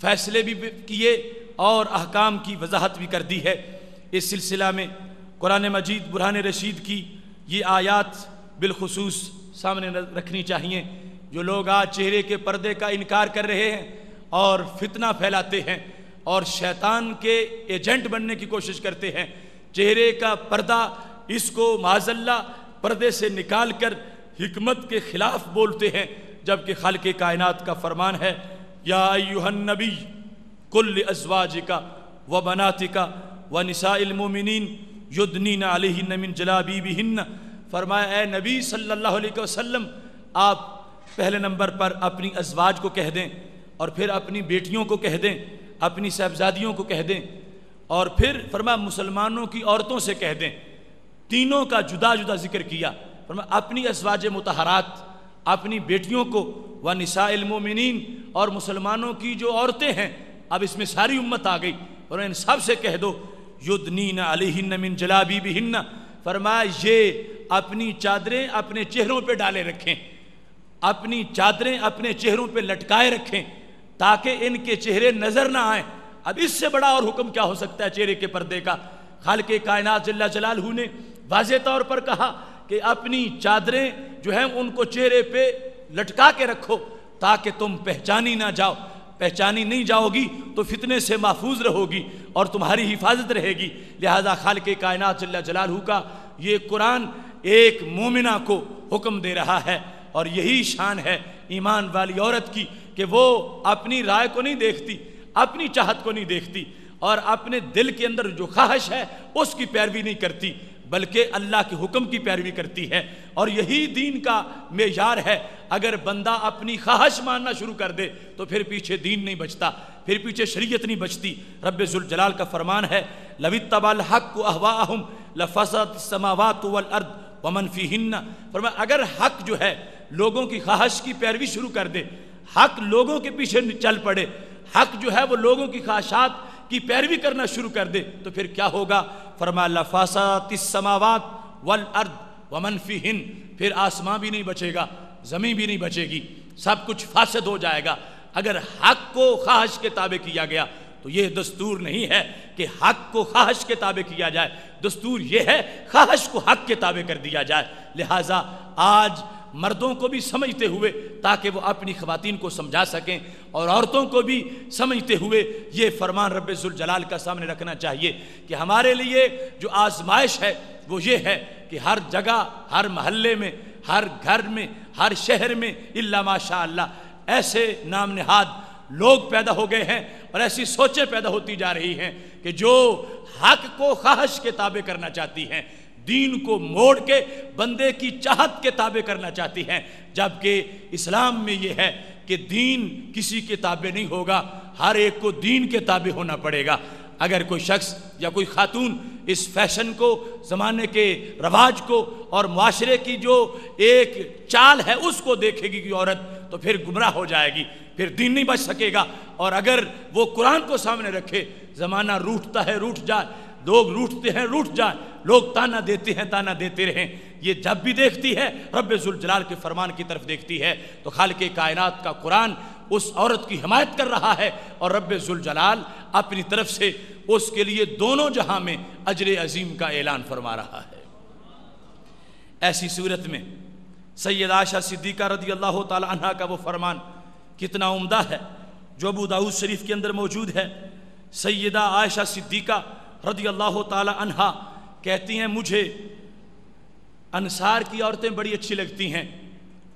فیصلے بھی کیے اور احکام کی وضاحت بھی کر دی ہے۔ اس سلسلہ میں قرآن مجید برہان رشید کی یہ آیات بالخصوص سامنے رکھنی چاہیے۔ جو لوگ آج چہرے کے پردے کا انکار کر رہے ہیں اور فتنہ پھیلاتے ہیں اور شیطان کے ایجنٹ بننے کی کوشش کرتے ہیں، چہرے کا پردہ اس کو معاذ اللہ پردے سے نکال کر حکمت کے خلاف بولتے ہیں، جبکہ خالق کائنات کا فرمان ہے یا ایھا النبی قل لازواجک وبناتک ونساء المؤمنین یدنین علیہن من جلابیبہن۔ فرمایا اے نبی صلی اللہ علیہ وسلم آپ پہلے نمبر پر اپنی ازواج کو کہہ دیں، اور پھر اپنی بیٹیوں کو کہہ دیں، اپنی صاحبزادیوں کو کہہ دیں، اور پھر فرمایا مسلمانوں کی عورتوں سے کہہ دیں۔ تینوں کا جدا جدا ذکر کیا۔ فرمایا اپنی ازواج مطہرات، اپنی بیٹیوں کو، ونساء المؤمنین، اور مسلمانوں کی جو عورتیں ہیں، اب اس میں ساری امت آ گئی، اور ان سب سے کہہ دو یدنین علیہن من جلابیبہن۔ فرمایا یہ اپنی چادریں اپنے چہروں پہ ڈالے رکھیں، اپنی چادریں اپنے چہروں پہ لٹکائے رکھیں تاکہ ان کے چہرے نظر نہ آئیں۔ اب اس سے بڑا اور حکم کیا ہو سکتا ہے چہرے کے پردے کا؟ خالق کائنات جل جلالہ نے واضح طور پر کہا کہ اپنی چادریں جو ہیں ان کو چہرے پہ لٹکا کے رکھو تاکہ تم پہچانی نہ جاؤ۔ پہچانی نہیں جاؤ گی تو فتنے سے محفوظ رہو گی اور تمہاری حفاظت رہے گی۔ لہذا خالق کائنات جل جلالہ کا یہ قرآن ایک مومنہ کو حکم دے رہا ہے، اور یہی شان ہے ایمان والی عورت کی کہ وہ اپنی رائے کو نہیں دیکھتی، اپنی چاہت کو نہیں دیکھتی، اور اپنے دل کے اندر جو خواہش ہے اس کی پیروی نہیں کرتی، بلکہ اللہ کے حکم کی پیروی کرتی ہے، اور یہی دین کا معیار ہے۔ اگر بندہ اپنی خواہش ماننا شروع کر دے تو پھر پیچھے دین نہیں بچتا، پھر پیچھے شریعت نہیں بچتی۔ رب ذوالجلال کا فرمان ہے لَوِ اتَّبَعَ الْحَقُّ أَهْوَاءَهُمْ لَفَسَدَتِ السَّمَاوَاتُ وَالْأَرْضُ وَمَنْ فِيهِنَّ۔ فرمایا اگر حق جو ہے لوگوں کی خواہش کی پیروی شروع کر دے، حق لوگوں کے پیچھے چل پڑے، حق جو ہے وہ لوگوں کی خواہشات کی پیروی کرنا شروع کر دے، تو پھر کیا ہوگا؟ فرمایا لَفَسَدَتِ السَّمَاوَاتُ وَالْأَرْضُ وَمَنْ فِيهِنَّ، پھر آسمان بھی نہیں بچے گا، زمین بھی نہیں بچے گی، سب کچھ فاسد ہو جائے گا۔ اگر حق کو خواہش کے تابع کیا گیا تو یہ دستور نہیں ہے کہ حق کو خواہش کے تابع کیا جائے، دستور یہ ہے خواہش کو حق کے تابع کر دیا جائے۔ لہٰذا آج مردوں کو بھی سمجھتے ہوئے، تاکہ وہ اپنی خواتین کو سمجھا سکیں، اور عورتوں کو بھی سمجھتے ہوئے یہ فرمان رب ذوالجلال کا سامنے رکھنا چاہیے کہ ہمارے لیے جو آزمائش ہے وہ یہ ہے کہ ہر جگہ، ہر محلے میں، ہر گھر میں، ہر شہر میں الا ماشاء اللہ ایسے نام نہاد لوگ پیدا ہو گئے ہیں اور ایسی سوچیں پیدا ہوتی جا رہی ہیں کہ جو حق کو خواہش کے تابع کرنا چاہتی ہیں، دین کو موڑ کے بندے کی چاہت کے تابع کرنا چاہتی ہیں، جبکہ اسلام میں یہ ہے کہ دین کسی کے تابع نہیں ہوگا، ہر ایک کو دین کے تابع ہونا پڑے گا۔ اگر کوئی شخص یا کوئی خاتون اس فیشن کو، زمانے کے رواج کو اور معاشرے کی جو ایک چال ہے اس کو دیکھے گی کہ عورت، تو پھر گمراہ ہو جائے گی، پھر دین نہیں بچ سکے گا۔ اور اگر وہ قرآن کو سامنے رکھے، زمانہ روٹتا ہے روٹ جائے، لوگ روٹتے ہیں روٹ جائیں، لوگ تانا دیتے ہیں تانا دیتے رہیں، یہ جب بھی دیکھتی ہے رب ذوالجلال کے فرمان کی طرف دیکھتی ہے تو خالق کائنات کا قرآن اس عورت کی حمایت کر رہا ہے، اور رب ذوالجلال اپنی طرف سے اس کے لیے دونوں جہاں میں اجر عظیم کا اعلان فرما رہا ہے۔ ایسی صورت میں سیدہ عائشہ صدیقہ رضی اللہ تعالی عنہ کا وہ فرمان کتنا عمدہ ہے جو ابو داؤد شریف کے اندر موجود ہے۔ سیدہ عائشہ صدیقہ رضی اللہ تعالی عنہ کہتی ہیں مجھے انصار کی عورتیں بڑی اچھی لگتی ہیں۔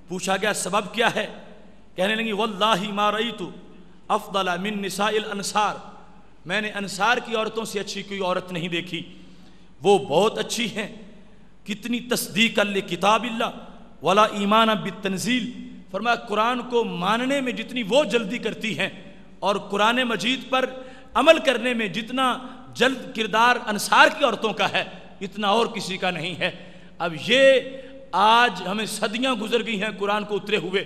پوچھا گیا سبب کیا ہے؟ کہنے لگی واللہ ما رأیت افضل من نساء الانصار، میں نے انصار کی عورتوں سے اچھی کوئی عورت نہیں دیکھی، وہ بہت اچھی ہیں، کتنی تصدیق لکتاب اللہ ولا ایمان بالتنزیل۔ فرمایا قرآن کو ماننے میں جتنی وہ جلدی کرتی ہیں اور قرآن مجید پر عمل کرنے میں جتنا جلد کردار انصار کی عورتوں کا ہے اتنا اور کسی کا نہیں ہے۔ اب یہ آج ہمیں صدیاں گزر گئی ہیں قرآن کو اترے ہوئے،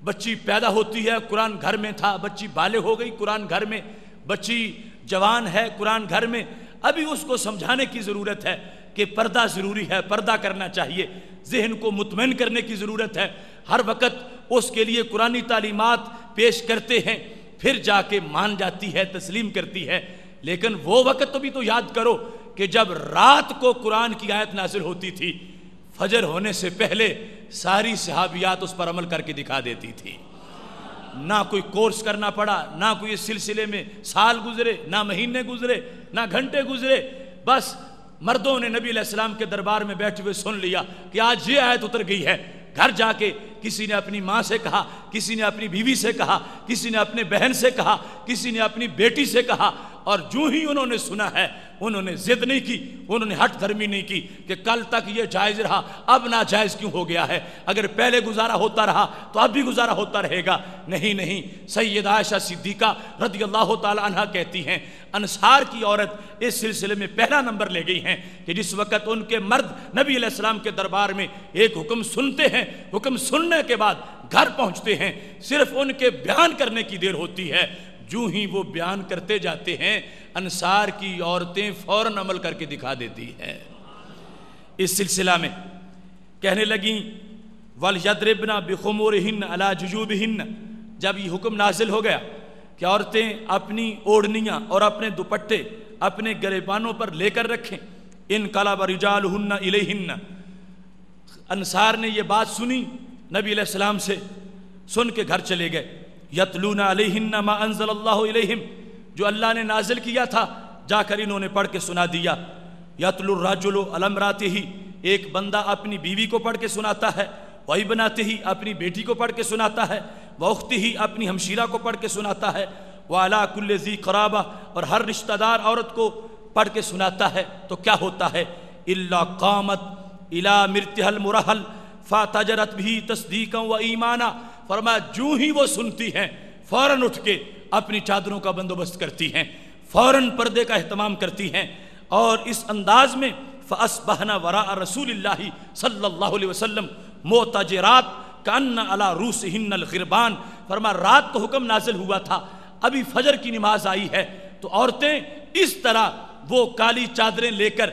بچی پیدا ہوتی ہے قرآن گھر میں تھا، بچی بالغ ہو گئی قرآن گھر میں، بچی جوان ہے قرآن گھر میں، ابھی اس کو سمجھانے کی ضرورت ہے کہ پردہ ضروری ہے، پردہ کرنا چاہیے، ذہن کو مطمئن کرنے کی ضرورت ہے، ہر وقت اس کے لیے قرآنی تعلیمات پیش کرتے ہیں، پھر جا کے مان جاتی ہے، تسلیم کرتی ہے۔ لیکن وہ وقت بھی تو یاد کرو کہ جب رات کو قرآن کی آیت نازل ہوتی تھی، فجر ہونے سے پہلے ساری صحابیات اس پر عمل کر کے دکھا دیتی تھی، نہ کوئی کورس کرنا پڑا، نہ کوئی اس سلسلے میں سال گزرے، نہ مہینے گزرے، نہ گھنٹے گزرے، بس مردوں نے نبی علیہ السلام کے دربار میں بیٹھے ہوئے سن لیا کہ آج یہ آیت اتر گئی ہے۔ گھر جا کے کسی نے اپنی ماں سے کہا، کسی نے اپنی بیوی سے کہا، کسی نے اپنے بہن سے کہا، کسی نے اپنی بیٹی سے کہا، اور جو ہی انہوں نے سنا ہے انہوں نے ضد نہیں کی، انہوں نے ہٹ دھرمی نہیں کی کہ کل تک یہ جائز رہا اب ناجائز کیوں ہو گیا ہے، اگر پہلے گزارا ہوتا رہا تو اب بھی گزارا ہوتا رہے گا۔ نہیں، سیدہ عائشہ صدیقہ رضی اللہ تعالی عنہ کہتی ہیں انصار کی عورت اس سلسلے میں پہلا نمبر لے گئی ہیں کہ جس وقت ان کے مرد نبی علیہ السلام کے دربار میں ایک حکم سنتے ہیں، حکم سننے کے بعد گھر پہنچتے ہیں، صرف ان کے بیان کرنے کی دیر ہوتی ہے، جو ہی وہ بیان کرتے جاتے ہیں انصار کی عورتیں فوراً عمل کر کے دکھا دیتی ہیں۔ اس سلسلہ میں کہنے لگیں وَلْيَضْرِبْنَ بِخُمُورِهِنَّ عَلَى جُجُوبِهِنَّ، جب یہ حکم نازل ہو گیا کہ عورتیں اپنی اوڑھنیاں اور اپنے دوپٹے اپنے گریبانوں پر لے کر رکھیں، انقلب رجالهن الیہن، انصار نے یہ بات سنی نبی علیہ السلام سے، سن کے گھر چلے گئے، یتلون علیہن ما انزل اللہ علیہم، جو اللہ نے نازل کیا تھا جا کر انہوں نے پڑھ کے سنا دیا۔ یتلو الرجل علی امرأتہ، ایک بندہ اپنی بیوی کو پڑھ کے سناتا ہے، وابنتہ، اپنی بیٹی کو پڑھ کے سناتا ہے، واختہ، اپنی ہمشیرہ کو پڑھ کے سناتا ہے، وعلی کل ذی قرابہ، اور ہر رشتہ دار عورت کو پڑھ کے سناتا ہے۔ تو کیا ہوتا ہے؟ الا قامت الی مرتها المرحل فاتجرت بھی تصدیقا و ایمانا، فرمایا جو ہی وہ سنتی ہیں فوراً اٹھ کے اپنی چادروں کا بندوبست کرتی ہیں، فوراً پردے کا اہتمام کرتی ہیں، اور اس انداز میں فاصبحنا وراء رسول اللہ صلی اللہ علیہ وسلم معتجرات کأن علی رؤوسہن الغربان، فرمایا رات کو حکم نازل ہوا تھا، ابھی فجر کی نماز آئی ہے تو عورتیں اس طرح وہ کالی چادریں لے کر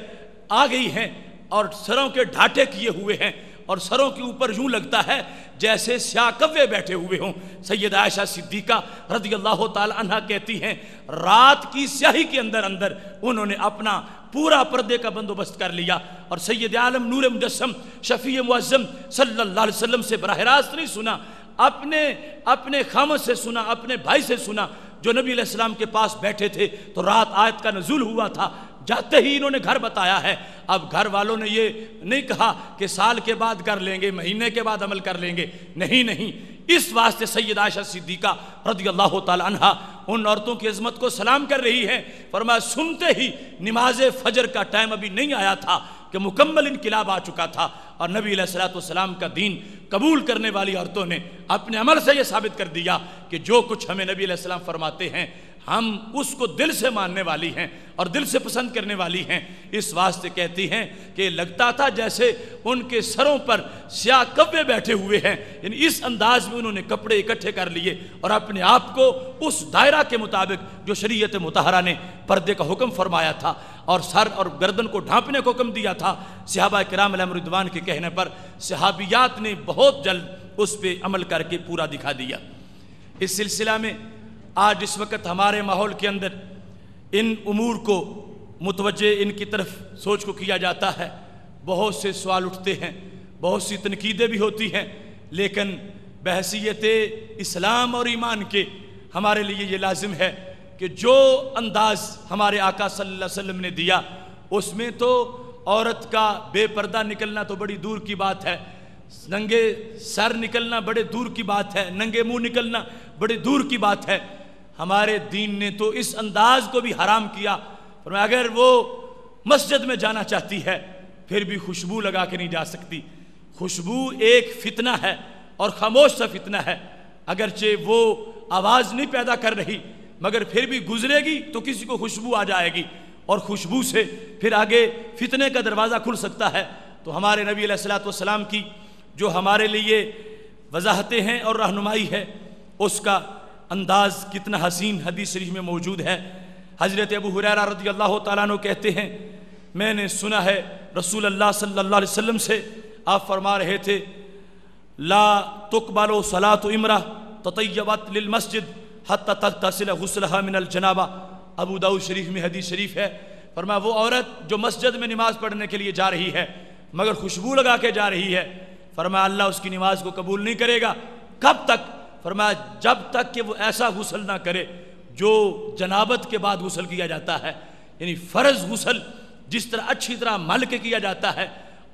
آ گئی ہیں اور سروں کے ڈھاٹے کیے ہوئے ہیں، اور سروں کے اوپر یوں لگتا ہے جیسے سیاہ کوے بیٹھے ہوئے ہوں۔ سیدہ عائشہ صدیقہ رضی اللہ تعالی عنہ کہتی ہیں رات کی سیاہی کے اندر انہوں نے اپنا پورا پردے کا بندوبست کر لیا، اور سید عالم نور مجسم شفیع معظم صلی اللہ علیہ وسلم سے براہ راست نہیں سنا، اپنے خامد سے سنا، اپنے بھائی سے سنا جو نبی علیہ السلام کے پاس بیٹھے تھے، تو رات آیت کا نزول ہوا تھا، جاتے ہی انہوں نے گھر بتایا ہے۔ اب گھر والوں نے یہ نہیں کہا کہ سال کے بعد کر لیں گے، مہینے کے بعد عمل کر لیں گے، نہیں، اس واسطے سید عائشہ صدیقہ رضی اللہ تعالی عنہا ان عورتوں کی عظمت کو سلام کر رہی ہے، فرمایا سنتے ہی نماز فجر کا ٹائم ابھی نہیں آیا تھا کہ مکمل انقلاب آ چکا تھا، اور نبی علیہ السلام کا دین قبول کرنے والی عورتوں نے اپنے عمل سے یہ ثابت کر دیا کہ جو کچھ ہمیں نبی علیہ السلام فرماتے ہیں ہم اس کو دل سے ماننے والی ہیں اور دل سے پسند کرنے والی ہیں۔ اس واسطے کہتی ہیں کہ لگتا تھا جیسے ان کے سروں پر سیاہ کوے بیٹھے ہوئے ہیں، یعنی اس انداز میں انہوں نے کپڑے اکٹھے کر لیے اور اپنے آپ کو اس دائرہ کے مطابق جو شریعت مطہرہ نے پردے کا حکم فرمایا تھا اور سر اور گردن کو ڈھانپنے کو حکم دیا تھا، صحابہ کرام علیہم رضوان کے کہنے پر صحابیات نے بہت جلد اس پہ عمل کر کے پورا دکھا دیا۔ اس سلسلہ میں آج اس وقت ہمارے ماحول کے اندر ان امور کو متوجہ ان کی طرف سوچ کو کیا جاتا ہے، بہت سے سوال اٹھتے ہیں، بہت سی تنقیدیں بھی ہوتی ہیں، لیکن بحیثیت اسلام اور ایمان کے ہمارے لیے یہ لازم ہے کہ جو انداز ہمارے آقا صلی اللہ علیہ وسلم نے دیا اس میں تو عورت کا بے پردہ نکلنا تو بڑی دور کی بات ہے، ننگے سر نکلنا بڑے دور کی بات ہے، ننگے منہ نکلنا بڑے دور کی بات ہے۔ ہمارے دین نے تو اس انداز کو بھی حرام کیا، فرمایا اگر وہ مسجد میں جانا چاہتی ہے پھر بھی خوشبو لگا کے نہیں جا سکتی۔ خوشبو ایک فتنہ ہے اور خاموش سا فتنہ ہے، اگرچہ وہ آواز نہیں پیدا کر رہی مگر پھر بھی گزرے گی تو کسی کو خوشبو آ جائے گی، اور خوشبو سے پھر آگے فتنے کا دروازہ کھل سکتا ہے۔ تو ہمارے نبی علیہ السلام کی جو ہمارے لیے وضاحتیں ہیں اور رہنمائی ہے اس کا انداز کتنا حسین حدیث شریف میں موجود ہے۔ حضرت ابو ہریرہ رضی اللہ تعالیٰ عنہ کہتے ہیں میں نے سنا ہے رسول اللہ صلی اللہ علیہ وسلم سے، آپ فرما رہے تھے لا تقبل صلاة امرأة تطیبت للمسجد حتی تغتسل غسلها من الجنابہ، ابو داؤد شریف میں حدیث شریف ہے۔ فرمایا وہ عورت جو مسجد میں نماز پڑھنے کے لیے جا رہی ہے مگر خوشبو لگا کے جا رہی ہے، فرمایا اللہ اس کی نماز کو قبول نہیں کرے گا۔ کب تک؟ فرمایا جب تک کہ وہ ایسا غسل نہ کرے جو جنابت کے بعد غسل کیا جاتا ہے، یعنی فرض غسل جس طرح اچھی طرح مل کے کیا جاتا ہے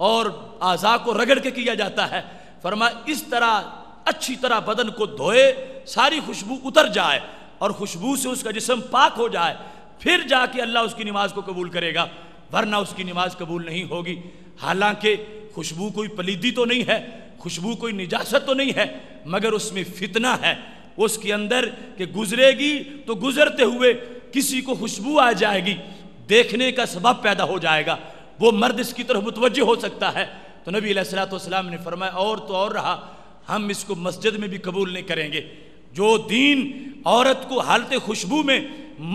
اور اعضاء کو رگڑ کے کیا جاتا ہے، فرمایا اس طرح اچھی طرح بدن کو دھوئے، ساری خوشبو اتر جائے اور خوشبو سے اس کا جسم پاک ہو جائے، پھر جا کے اللہ اس کی نماز کو قبول کرے گا، ورنہ اس کی نماز قبول نہیں ہوگی۔ حالانکہ خوشبو کوئی پلیدی تو نہیں ہے، خوشبو کوئی نجاست تو نہیں ہے، مگر اس میں فتنہ ہے اس کے اندر کہ گزرے گی تو گزرتے ہوئے کسی کو خوشبو آ جائے گی، دیکھنے کا سبب پیدا ہو جائے گا، وہ مرد اس کی طرف متوجہ ہو سکتا ہے۔ تو نبی علیہ السلام نے فرمایا اور تو اور رہا، ہم اس کو مسجد میں بھی قبول نہیں کریں گے۔ جو دین عورت کو حالت خوشبو میں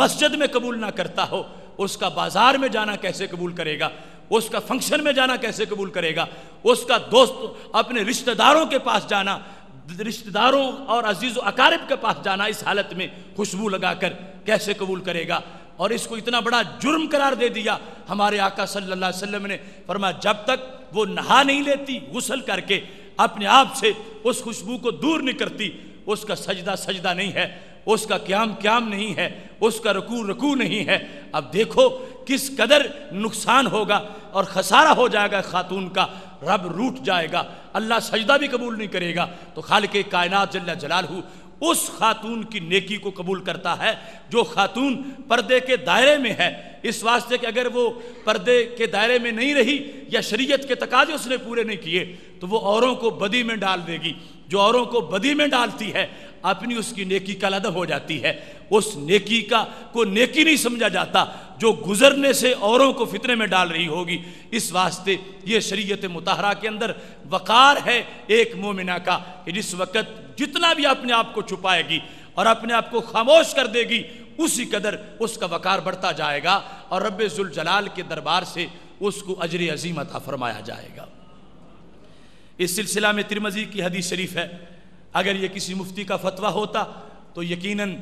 مسجد میں قبول نہ کرتا ہو اس کا بازار میں جانا کیسے قبول کرے گا، اس کا فنکشن میں جانا کیسے قبول کرے گا، اس کا دوست اپنے رشتہ داروں کے پاس جانا، رشتہ داروں اور عزیز و اقارب کے پاس جانا اس حالت میں خوشبو لگا کر کیسے قبول کرے گا۔ اور اس کو اتنا بڑا جرم قرار دے دیا ہمارے آقا صلی اللہ علیہ وسلم نے، فرمایا جب تک وہ نہا نہیں لیتی غسل کر کے اپنے آپ سے اس خوشبو کو دور نہیں کرتی، اس کا سجدہ سجدہ نہیں ہے، اس کا قیام نہیں ہے، اس کا رکوع نہیں ہے۔ اب دیکھو کس قدر نقصان ہوگا اور خسارہ ہو جائے گا خاتون کا، رب روٹ جائے گا، اللہ سجدہ بھی قبول نہیں کرے گا۔ تو خالق کائنات جل جلالہ اس خاتون کی نیکی کو قبول کرتا ہے جو خاتون پردے کے دائرے میں ہے، اس واسطے کہ اگر وہ پردے کے دائرے میں نہیں رہی یا شریعت کے تقاضے اس نے پورے نہیں کیے تو وہ اوروں کو بدی میں ڈال دے گی. جو اوروں کو بدی میں ڈالتی ہے اپنی اس کی نیکی کا لدغ ہو جاتی ہے. اس نیکی کا کو نیکی نہیں سمجھا جاتا جو گزرنے سے اوروں کو فتنے میں ڈال رہی ہوگی. اس واسطے یہ شریعت مطہرہ کے اندر وقار ہے ایک مومنہ کا کہ جس وقت جتنا بھی اپنے آپ کو چھپائے گی اور اپنے آپ کو خاموش کر دے گی اسی قدر اس کا وقار بڑھتا جائے گا اور رب ذوالجلال کے دربار سے اس کو اجر عظیم عطا فرمایا جائے گا. اس سلسلہ میں ترمذی کی حدیث شریف ہے. اگر یہ کسی مفتی کا فتویٰ ہوتا تو یقیناً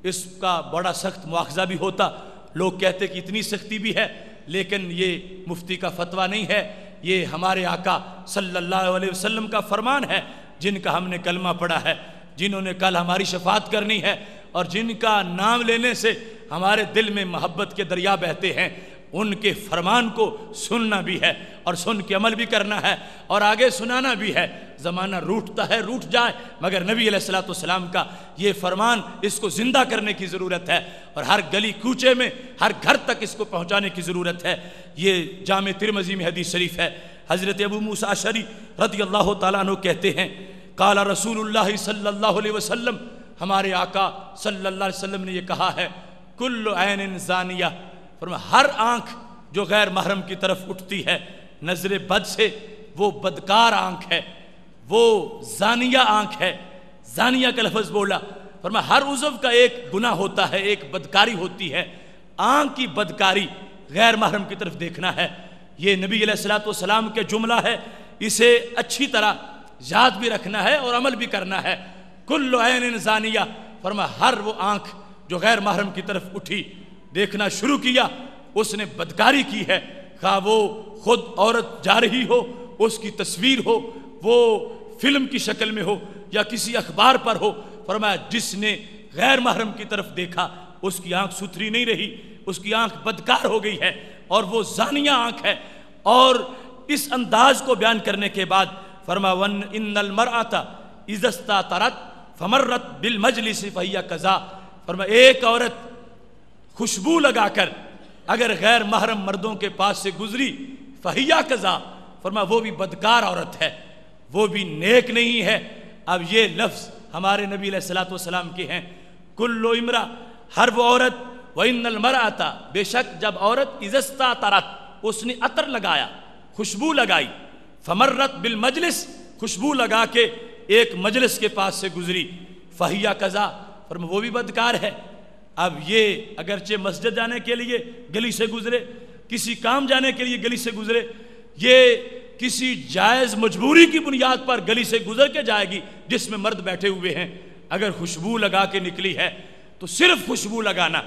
اس کا بڑا سخت مواخذہ بھی ہوتا. لوگ کہتے کہ اتنی سختی بھی ہے، لیکن یہ مفتی کا فتویٰ نہیں ہے، یہ ہمارے آقا صلی اللہ علیہ وسلم کا فرمان ہے جن کا ہم نے کلمہ پڑھا ہے، جنہوں نے کل ہماری شفاعت کرنی ہے اور جن کا نام لینے سے ہمارے دل میں محبت کے دریا بہتے ہیں. ان کے فرمان کو سننا بھی ہے اور سن کے عمل بھی کرنا ہے اور آگے سنانا بھی ہے. زمانہ روٹتا ہے، روٹ جائے، مگر نبی علیہ السلام کا یہ فرمان اس کو زندہ کرنے کی ضرورت ہے اور ہر گلی کوچے میں ہر گھر تک اس کو پہنچانے کی ضرورت ہے. یہ جامع ترمذی میں حدیث شریف ہے. حضرت ابو موسیٰ اشعری رضی اللہ تعالیٰ عنہ کہتے ہیں قال رسول اللہ صلی اللہ علیہ وسلم، ہمارے آقا صلی اللہ علیہ وسلم نے یہ کہا ہے کل عین زانیہ، فرمایا ہر آنکھ جو غیر محرم کی طرف اٹھتی ہے نظر بد سے وہ بدکار آنکھ ہے، وہ زانیہ آنکھ ہے. زانیہ کا لفظ بولا، فرمایا ہر عضو کا ایک گناہ ہوتا ہے، ایک بدکاری ہوتی ہے. آنکھ کی بدکاری غیر محرم کی طرف دیکھنا ہے. یہ نبی علیہ السلام کے جملہ ہے، اسے اچھی طرح یاد بھی رکھنا ہے اور عمل بھی کرنا ہے. کل عین زانیہ، فرمایا ہر وہ آنکھ جو غیر محرم کی طرف اٹھی، دیکھنا شروع کیا، اس نے بدکاری کی ہے. خواہ وہ خود عورت جا رہی ہو، اس کی تصویر ہو، وہ فلم کی شکل میں ہو یا کسی اخبار پر ہو، فرمایا جس نے غیر محرم کی طرف دیکھا اس کی آنکھ ستھری نہیں رہی، اس کی آنکھ بدکار ہو گئی ہے اور وہ زانیہ آنکھ ہے. اور اس انداز کو بیان کرنے کے بعد فرمایا ون ان المرأۃ اذا استطرت فمرت بالمجلس فہی کذا، فرمایا ایک عورت خوشبو لگا کر اگر غیر محرم مردوں کے پاس سے گزری فہی کذا، فرمایا وہ بھی بدکار عورت ہے، وہ بھی نیک نہیں ہے. اب یہ لفظ ہمارے نبی علیہ السلام کے ہیں. کل امرا، ہر وہ عورت، وَإِنَّ الْمَرْأَةَ، بے شک جب عورت اذا استطرت، اس نے عطر لگایا، خوشبو لگائی، فمرت بالمجلس، خوشبو لگا کے ایک مجلس کے پاس سے گزری، فہی کذا، فرمایا وہ بھی بدکار ہے. اب یہ اگرچہ مسجد جانے کے لیے گلی سے گزرے، کسی کام جانے کے لیے گلی سے گزرے، یہ کسی جائز مجبوری کی بنیاد پر گلی سے گزر کے جائے گی جس میں مرد بیٹھے ہوئے ہیں، اگر خوشبو لگا کے نکلی ہے تو صرف خوشبو لگانا،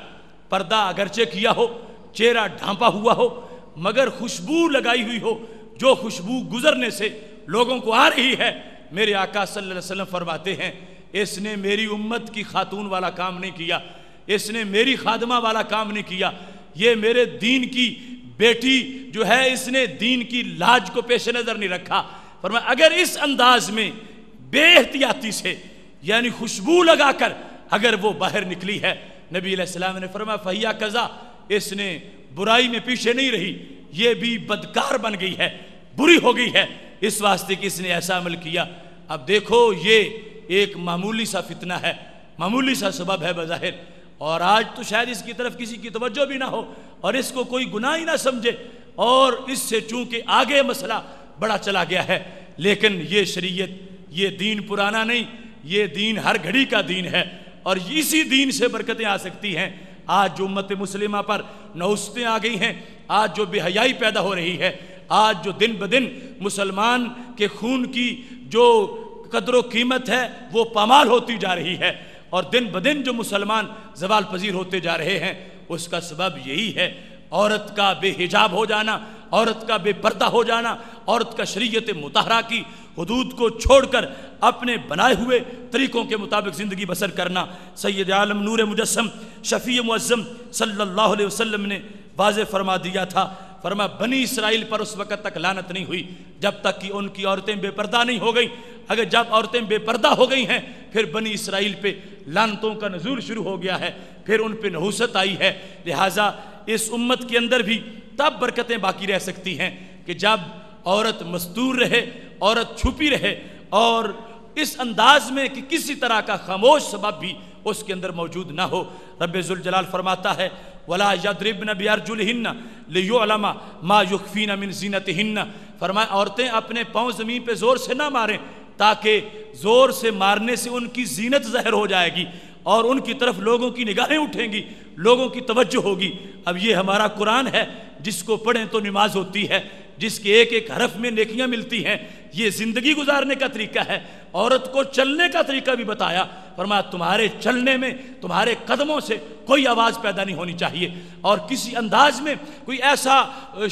پردہ اگرچہ کیا ہو، چہرہ ڈھانپا ہوا ہو، مگر خوشبو لگائی ہوئی ہو، جو خوشبو گزرنے سے لوگوں کو آ رہی ہے. میرے آقا صلی اللہ علیہ وسلم فرماتے ہیں اس نے میری امت کی خاتون والا کام نہیں کیا، اس نے میری خادمہ والا کام نہیں کیا، یہ میرے دین کی بیٹی جو ہے اس نے دین کی لاج کو پیش نظر نہیں رکھا. فرمایا اگر اس انداز میں بے احتیاطی سے یعنی خوشبو لگا کر اگر وہ باہر نکلی ہے، نبی علیہ السلام نے فرمایا فہی کذا، اس نے برائی میں پیچھے نہیں رہی، یہ بھی بدکار بن گئی ہے، بری ہو گئی ہے، اس واسطے کہ اس نے ایسا عمل کیا. اب دیکھو یہ ایک معمولی سا فتنہ ہے، معمولی سا سبب ہے بظاہر، اور آج تو شاید اس کی طرف کسی کی توجہ بھی نہ ہو اور اس کو کوئی گناہ ہی نہ سمجھے، اور اس سے چونکہ آگے مسئلہ بڑا چلا گیا ہے. لیکن یہ شریعت، یہ دین پرانا نہیں، یہ دین ہر گھڑی کا دین ہے اور اسی دین سے برکتیں آ سکتی ہیں. آج جو امت مسلمہ پر نحوستیں آ گئی ہیں، آج جو بے حیائی پیدا ہو رہی ہے، آج جو دن بدن مسلمان کے خون کی جو قدر و قیمت ہے وہ پامال ہوتی جا رہی ہے، اور دن بدن جو مسلمان زوال پذیر ہوتے جا رہے ہیں، اس کا سبب یہی ہے عورت کا بے حجاب ہو جانا، عورت کا بے پردہ ہو جانا، عورت کا شریعت مطہرہ کی حدود کو چھوڑ کر اپنے بنائے ہوئے طریقوں کے مطابق زندگی بسر کرنا. سید عالم نور مجسم شفیع معظم صلی اللہ علیہ وسلم نے واضح فرما دیا تھا، فرما بنی اسرائیل پر اس وقت تک لعنت نہیں ہوئی جب تک کہ ان کی عورتیں بے پردہ نہیں ہو گئیں. اگر جب عورتیں بے پردہ ہو گئی ہیں پھر بنی اسرائیل پہ لعنتوں کا نزول شروع ہو گیا ہے، پھر ان پہ نحوست آئی ہے. لہٰذا اس امت کے اندر بھی تب برکتیں باقی رہ سکتی ہیں کہ جب عورت مستور رہے، عورت چھپی رہے، اور اس انداز میں کہ کسی طرح کا خاموش سبب بھی اس کے اندر موجود نہ ہو۔ رب ذوالجلال فرماتا ہے وَلَا يَضْرِبْنَ بِأَرْجُلِهِنَّ لِيُعْلَمَ مَا يُخْفِينَ مِنْ زِينَتِهِنَّ، فرمایا عورتیں اپنے پاؤں زمین پہ زور سے نہ ماریں تاکہ زور سے مارنے سے ان کی زینت ظاہر ہو جائے گی اور ان کی طرف لوگوں کی نگاہیں اٹھیں گی، لوگوں کی توجہ ہوگی۔ اب یہ ہمارا قرآن ہے، جس کو پڑھیں تو نماز ہوتی ہے، جس کے ایک ایک حرف میں نیکیاں ملتی ہیں۔ یہ زندگی گزارنے کا طریقہ ہے۔ عورت کو چلنے کا طریقہ بھی بتایا، فرمایا تمہارے چلنے میں، تمہارے قدموں سے کوئی آواز پیدا نہیں ہونی چاہیے، اور کسی انداز میں کوئی ایسا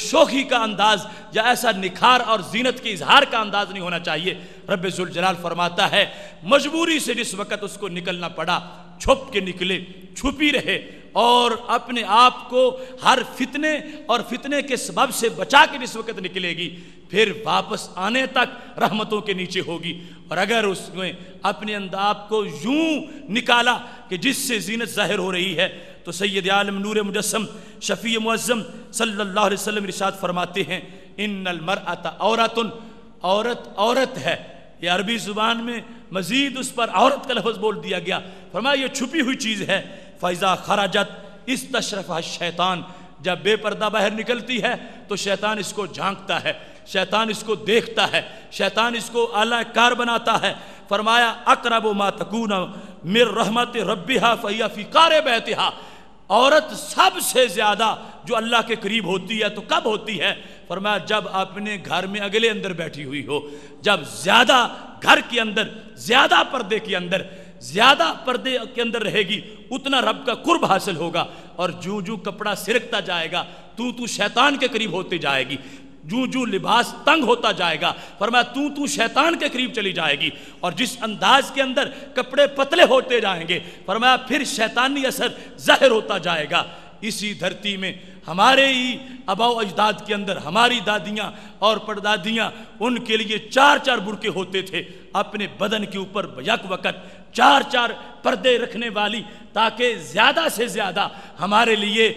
شوخی کا انداز یا ایسا نکھار اور زینت کے اظہار کا انداز نہیں ہونا چاہیے۔ رب ذوالجلال فرماتا ہے مجبوری سے جس وقت اس کو نکلنا پڑا، چھپ کے نکلے، چھپی رہے، اور اپنے آپ کو ہر فتنے اور فتنے کے سبب سے بچا کے جس وقت نکلے گی، پھر واپس آنے تک رحمتوں کے نیچے ہوگی۔ اور اگر اس نے اپنے آپ کو یوں نکالا کہ جس سے زینت ظاہر ہو رہی ہے، تو سید عالم نور مجسم شفیع معظم صلی اللہ علیہ وسلم ارشاد فرماتے ہیں ان المرأۃ عورۃ، عورت عورت ہے۔ یہ عربی زبان میں مزید اس پر عورت کا لفظ بول دیا گیا، فرمایا یہ چھپی ہوئی چیز ہے۔ فَإِذَا خَرَجَتْ اسْتَشْرَفَهَا الشَّيْطَانُ، جب بے پردہ باہر نکلتی ہے تو شیطان اس کو جھانکتا ہے، شیطان اس کو دیکھتا ہے، شیطان اس کو اعلیٰ کار بناتا ہے۔ فرمایا اقرب ما تکون من رحمت ربها فہی فی قعر بیتہا، عورت سب سے زیادہ جو اللہ کے قریب ہوتی ہے تو کب ہوتی ہے؟ فرمایا جب اپنے گھر میں اگلے اندر بیٹھی ہوئی ہو، جب زیادہ گھر کے اندر، زیادہ پردے کے اندر، زیادہ پردے کے اندر رہے گی، اتنا رب کا قرب حاصل ہوگا، اور جو جو کپڑا سرکتا جائے گا تو شیطان کے قریب ہوتے جائے گی، جو جو لباس تنگ ہوتا جائے گا، فرمایا تو شیطان کے قریب چلی جائے گی، اور جس انداز کے اندر کپڑے پتلے ہوتے جائیں گے، فرمایا پھر شیطانی اثر ظاہر ہوتا جائے گا۔ اسی دھرتی میں ہمارے ہی آباء و اجداد کے اندر ہماری دادیاں اور پردادیاں، ان کے لیے 4 برقعے ہوتے تھے اپنے بدن کے اوپر یک وقت، 4 پردے رکھنے والی، تاکہ زیادہ سے زیادہ ہمارے لیے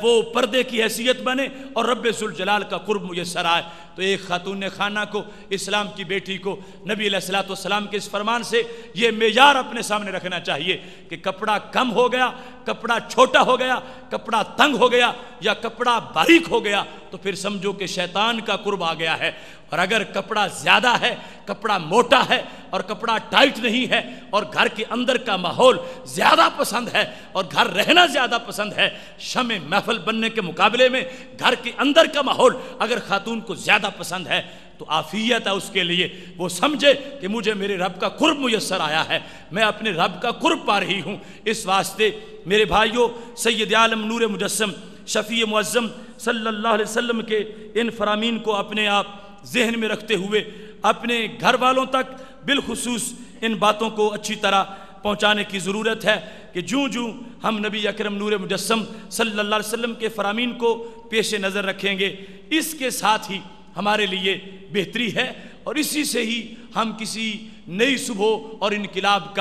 وہ پردے کی حیثیت بنے اور رب ذوالجلال کا قرب میسر آئے۔ تو ایک خاتون خانہ کو، اسلام کی بیٹی کو، نبی علیہ السلام کے اس فرمان سے یہ معیار اپنے سامنے رکھنا چاہیے کہ کپڑا کم ہو گیا، کپڑا چھوٹا ہو گیا، کپڑا تنگ ہو گیا یا کپڑا باریک ہو گیا، تو پھر سمجھو کہ شیطان کا قرب آ گیا ہے۔ اور اگر کپڑا زیادہ ہے، کپڑا موٹا ہے اور کپڑا ٹائٹ نہیں ہے، اور گھر کے اندر کا ماحول زیادہ پسند ہے اور گھر رہنا زیادہ پسند ہے، شمع محفل بننے کے مقابلے میں گھر کے اندر کا ماحول اگر خاتون کو زیادہ پسند ہے، تو عافیت ہے اس کے لیے، وہ سمجھے کہ مجھے میرے رب کا قرب میسر آیا ہے، میں اپنے رب کا قرب پا رہی ہوں۔ اس واسطے میرے بھائیوں، سید عالم نور مجسم شفیع معظم صلی اللہ علیہ وسلم کے ان فرامین کو اپنے آپ ذہن میں رکھتے ہوئے اپنے گھر والوں تک بالخصوص ان باتوں کو اچھی طرح پہنچانے کی ضرورت ہے کہ جوں ہم نبی اکرم نور مجسم صلی اللہ علیہ وسلم کے فرامین کو پیش نظر رکھیں گے، اس کے ساتھ ہی ہمارے لیے بہتری ہے، اور اسی سے ہی ہم کسی نئی صبح اور انقلاب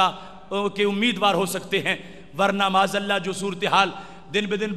کے امیدوار ہو سکتے ہیں۔ ورنہ معاذ اللہ جو صورتحال دن بدن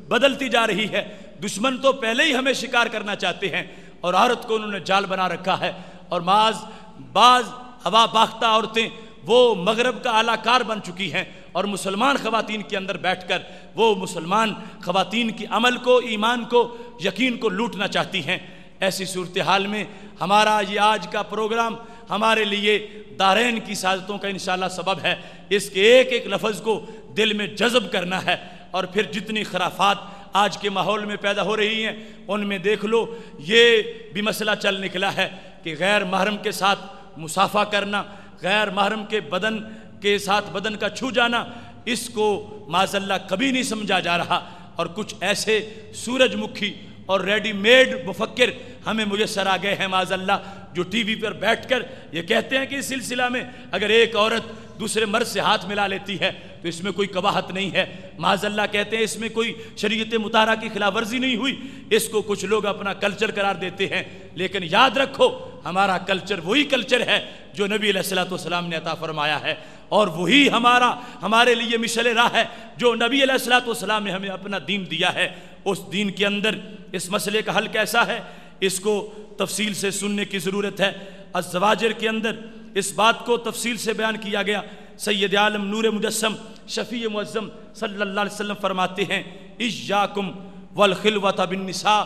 بدلتی جا رہی ہے، دشمن تو پہلے ہی ہمیں شکار کرنا چاہتے ہیں، اور عورت کو انہوں نے جال بنا رکھا ہے، اور بعض ہوا باختہ عورتیں وہ مغرب کا اعلیٰ کار بن چکی ہیں، اور مسلمان خواتین کے اندر بیٹھ کر وہ مسلمان خواتین کی عمل کو، ایمان کو، یقین کو لوٹنا چاہتی ہیں۔ ایسی صورتحال میں ہمارا یہ آج کا پروگرام ہمارے لیے دارین کی سعادتوں کا انشاءاللہ سبب ہے۔ اس کے ایک ایک لفظ کو دل میں جذب کرنا ہے، اور پھر جتنی خرافات آج کے ماحول میں پیدا ہو رہی ہیں ان میں دیکھ لو، یہ بھی مسئلہ چل نکلا ہے کہ غیر محرم کے ساتھ مصافحہ کرنا، غیر محرم کے بدن کے ساتھ بدن کا چھو جانا، اس کو معاذ اللہ کبھی نہیں سمجھا جا رہا، اور کچھ ایسے سورج مکھی اور ریڈی میڈ مفکر ہمیں میسر آ گئے ہیں معاذ اللہ، جو ٹی وی پر بیٹھ کر یہ کہتے ہیں کہ اس سلسلہ میں اگر ایک عورت دوسرے مرد سے ہاتھ ملا لیتی ہے تو اس میں کوئی قباحت نہیں ہے، معاذ اللہ کہتے ہیں اس میں کوئی شریعت مطہرہ کی خلاف ورزی نہیں ہوئی، اس کو کچھ لوگ اپنا کلچر قرار دیتے ہیں، لیکن یاد رکھو ہمارا کلچر وہی کلچر ہے جو نبی علیہ الصلوۃ والسلام نے عطا فرمایا ہے، اور وہی ہمارے لیے مشعل راہ ہے جو نبی علیہ الصلوۃ والسلام نے ہمیں اپنا دین دیا ہے۔ اس دین کے اندر اس مسئلے کا حل کیسا ہے، اس کو تفصیل سے سننے کی ضرورت ہے۔ الزواجر کے اندر اس بات کو تفصیل سے بیان کیا گیا۔ سید عالم نور مجسم شفیع معظم صلی اللہ علیہ وسلم فرماتے ہیں اِیَّاکُمْ وَالْخِلْوَةَ بِالنِّسَاءِ،